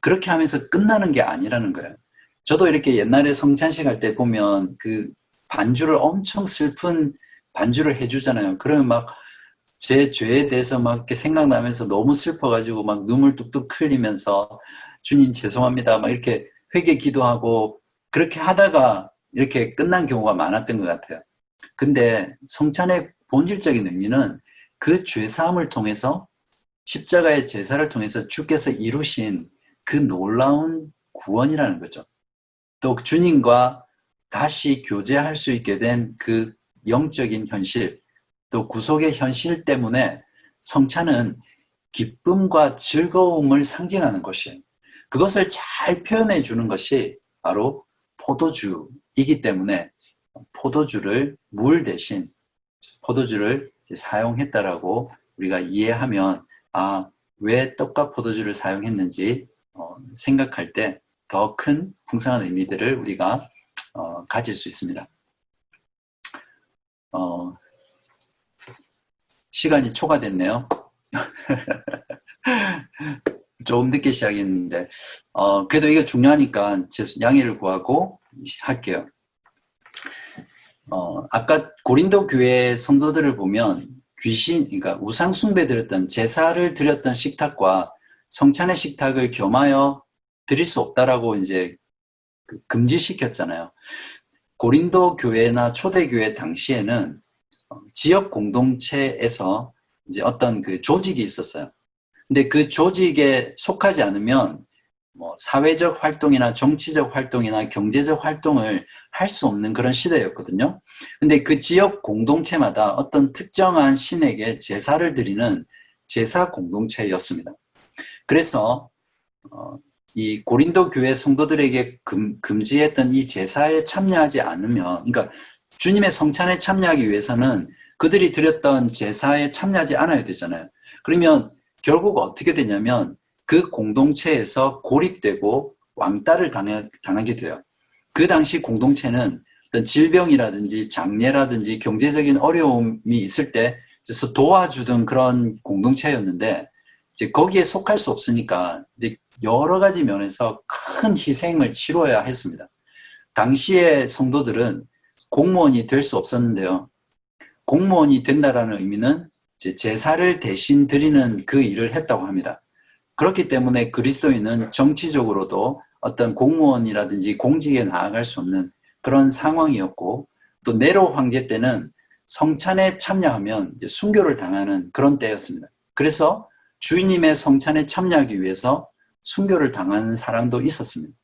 그렇게 하면서 끝나는 게 아니라는 거예요. 저도 이렇게 옛날에 성찬식 할 때 보면 그 반주를 엄청 슬픈 반주를 해주잖아요. 그러면 막 제 죄에 대해서 막 이렇게 생각나면서 너무 슬퍼가지고 막 눈물 뚝뚝 흘리면서 주님 죄송합니다. 막 이렇게 회개 기도하고 그렇게 하다가 이렇게 끝난 경우가 많았던 것 같아요. 근데 성찬의 본질적인 의미는 그 죄사함을 통해서 십자가의 제사를 통해서 주께서 이루신 그 놀라운 구원이라는 거죠. 또 주님과 다시 교제할 수 있게 된 그 영적인 현실, 또 구속의 현실 때문에 성찬은 기쁨과 즐거움을 상징하는 것이에요. 그것을 잘 표현해 주는 것이 바로 포도주이기 때문에 포도주를 물 대신 포도주를 사용했다라고 우리가 이해하면 왜 떡과 포도주를 사용했는지 생각할 때 더 큰 풍성한 의미들을 우리가 가질 수 있습니다. 시간이 초과됐네요. 조금 늦게 시작했는데 그래도 이게 중요하니까 양해를 구하고 할게요. 아까 고린도 교회 성도들을 보면 그러니까 우상 숭배 드렸던 제사를 드렸던 식탁과 성찬의 식탁을 겸하여 드릴 수 없다라고 이제 금지시켰잖아요. 고린도 교회나 초대교회 당시에는 지역 공동체에서 이제 어떤 그 조직이 있었어요. 근데 그 조직에 속하지 않으면 뭐 사회적 활동이나 정치적 활동이나 경제적 활동을 할 수 없는 그런 시대였거든요. 근데 그 지역 공동체마다 어떤 특정한 신에게 제사를 드리는 제사 공동체였습니다. 그래서 이 고린도 교회 성도들에게 금지했던 이 제사에 참여하지 않으면, 그러니까 주님의 성찬에 참여하기 위해서는 그들이 드렸던 제사에 참여하지 않아야 되잖아요. 그러면 결국 어떻게 되냐면 그 공동체에서 고립되고 왕따를 당하게 돼요. 그 당시 공동체는 어떤 질병이라든지 장례라든지 경제적인 어려움이 있을 때 그래서 도와주던 그런 공동체였는데 이제 거기에 속할 수 없으니까 이제 여러 가지 면에서 큰 희생을 치러야 했습니다. 당시의 성도들은 공무원이 될 수 없었는데요. 공무원이 된다라는 의미는 이제 제사를 대신 드리는 그 일을 했다고 합니다. 그렇기 때문에 그리스도인은 정치적으로도 어떤 공무원이라든지 공직에 나아갈 수 없는 그런 상황이었고, 또 네로 황제 때는 성찬에 참여하면 이제 순교를 당하는 그런 때였습니다. 그래서 주님의 성찬에 참여하기 위해서 순교를 당하는 사람도 있었습니다.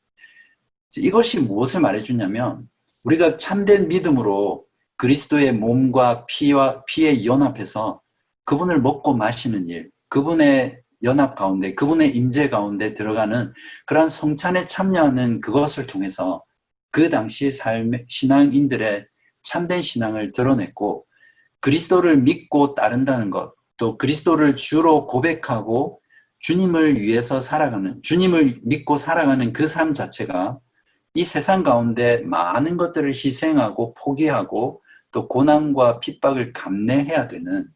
이것이 무엇을 말해주냐면 우리가 참된 믿음으로 그리스도의 몸과 피에 연합해서 그분을 먹고 마시는 일, 그분의 연합 가운데, 그분의 임재 가운데 들어가는 그러한 성찬에 참여하는 그것을 통해서 그 당시 신앙인들의 참된 신앙을 드러냈고, 그리스도를 믿고 따른다는 것, 또 그리스도를 주로 고백하고 주님을 위해서 살아가는, 주님을 믿고 살아가는 그 삶 자체가 이 세상 가운데 많은 것들을 희생하고 포기하고 또 고난과 핍박을 감내해야 되는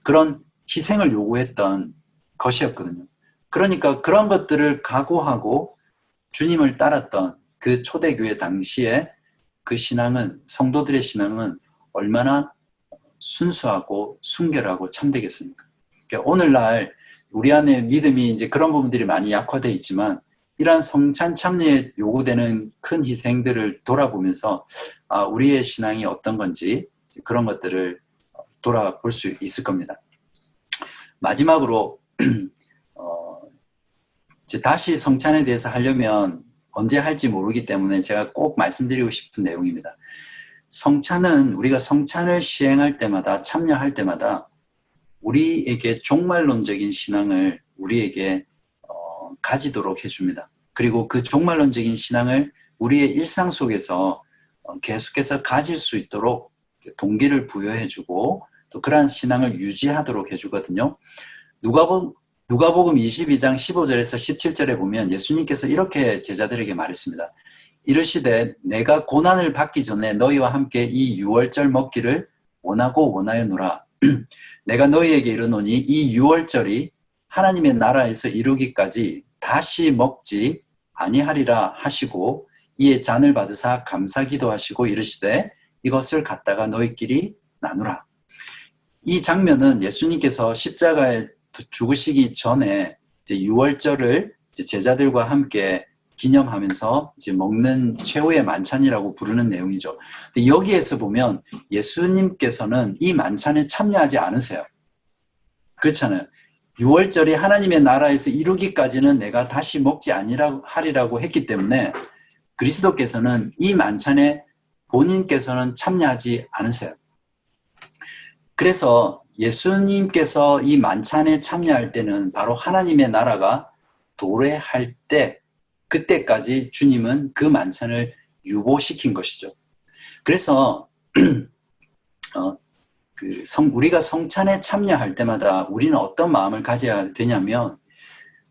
그런 희생을 요구했던 것이었거든요. 그러니까 그런 것들을 각오하고 주님을 따랐던 그 초대교회 당시에 그 신앙은, 성도들의 신앙은 얼마나 순수하고 순결하고 참되겠습니까? 그러니까 오늘날 우리 안에 믿음이 이제 그런 부분들이 많이 약화되어 있지만 이러한 성찬 참여에 요구되는 큰 희생들을 돌아보면서 우리의 신앙이 어떤 건지 그런 것들을 돌아볼 수 있을 겁니다. 마지막으로 이제 다시 성찬에 대해서 하려면 언제 할지 모르기 때문에 제가 꼭 말씀드리고 싶은 내용입니다. 성찬은 우리가 성찬을 시행할 때마다, 참여할 때마다 우리에게 종말론적인 신앙을 우리에게 가지도록 해줍니다. 그리고 그 종말론적인 신앙을 우리의 일상 속에서 계속해서 가질 수 있도록 동기를 부여해주고 또 그러한 신앙을 유지하도록 해주거든요. 누가복음 22장 15절에서 17절에 보면 예수님께서 이렇게 제자들에게 말했습니다. 이르시되 내가 고난을 받기 전에 너희와 함께 이 유월절 먹기를 원하고 원하였노라. 내가 너희에게 이르노니 이 유월절이 하나님의 나라에서 이루기까지 다시 먹지 아니하리라 하시고 이에 잔을 받으사 감사기도 하시고 이르시되 이것을 갖다가 너희끼리 나누라. 이 장면은 예수님께서 십자가에 죽으시기 전에 이제 유월절을 이제 제자들과 함께 기념하면서 이제 먹는 최후의 만찬이라고 부르는 내용이죠. 근데 여기에서 보면 예수님께서는 이 만찬에 참여하지 않으세요. 그렇잖아요. 유월절이 하나님의 나라에서 이루기까지는 내가 다시 먹지 아니하리라고 했기 때문에 그리스도께서는 이 만찬에 본인께서는 참여하지 않으세요. 그래서 예수님께서 이 만찬에 참여할 때는 바로 하나님의 나라가 도래할 때, 그때까지 주님은 그 만찬을 유보시킨 것이죠. 그래서 우리가 성찬에 참여할 때마다 우리는 어떤 마음을 가져야 되냐면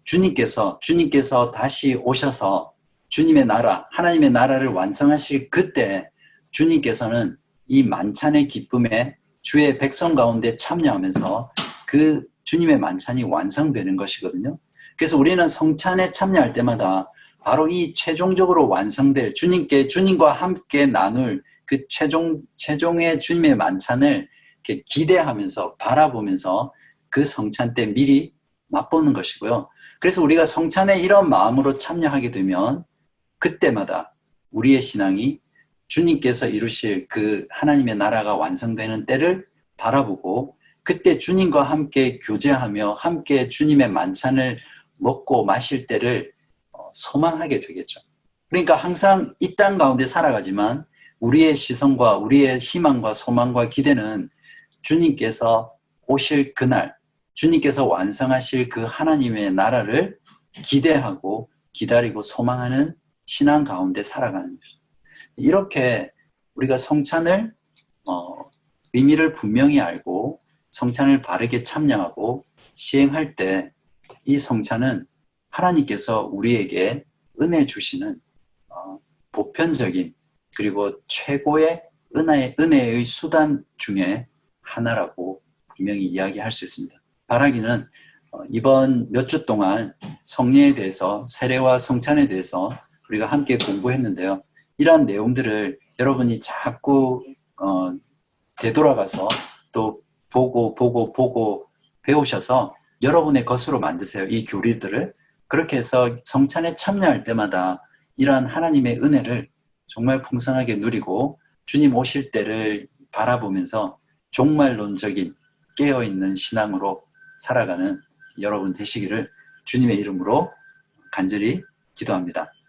주님께서 다시 오셔서 주님의 나라, 하나님의 나라를 완성하실 그때 주님께서는 이 만찬의 기쁨에 주의 백성 가운데 참여하면서 그 주님의 만찬이 완성되는 것이거든요. 그래서 우리는 성찬에 참여할 때마다 바로 이 최종적으로 완성될 주님과 함께 나눌 그 최종의 주님의 만찬을 이렇게 기대하면서 바라보면서 그 성찬 때 미리 맛보는 것이고요. 그래서 우리가 성찬에 이런 마음으로 참여하게 되면 그때마다 우리의 신앙이 주님께서 이루실 그 하나님의 나라가 완성되는 때를 바라보고 그때 주님과 함께 교제하며 함께 주님의 만찬을 먹고 마실 때를 소망하게 되겠죠. 그러니까 항상 이 땅 가운데 살아가지만 우리의 시선과 우리의 희망과 소망과 기대는 주님께서 오실 그날, 주님께서 완성하실 그 하나님의 나라를 기대하고 기다리고 소망하는 신앙 가운데 살아가는 것입니다. 이렇게 우리가 성찬을 의미를 분명히 알고 성찬을 바르게 참여하고 시행할 때 이 성찬은 하나님께서 우리에게 은혜 주시는 보편적인 그리고 최고의 은혜의 수단 중에 하나라고 분명히 이야기할 수 있습니다. 바라기는 이번 몇 주 동안 성례에 대해서 세례와 성찬에 대해서 우리가 함께 공부했는데요. 이러한 내용들을 여러분이 자꾸 되돌아가서 또 보고 배우셔서 여러분의 것으로 만드세요. 이 교리들을. 그렇게 해서 성찬에 참여할 때마다 이러한 하나님의 은혜를 정말 풍성하게 누리고 주님 오실 때를 바라보면서 종말론적인 깨어있는 신앙으로 살아가는 여러분 되시기를 주님의 이름으로 간절히 기도합니다.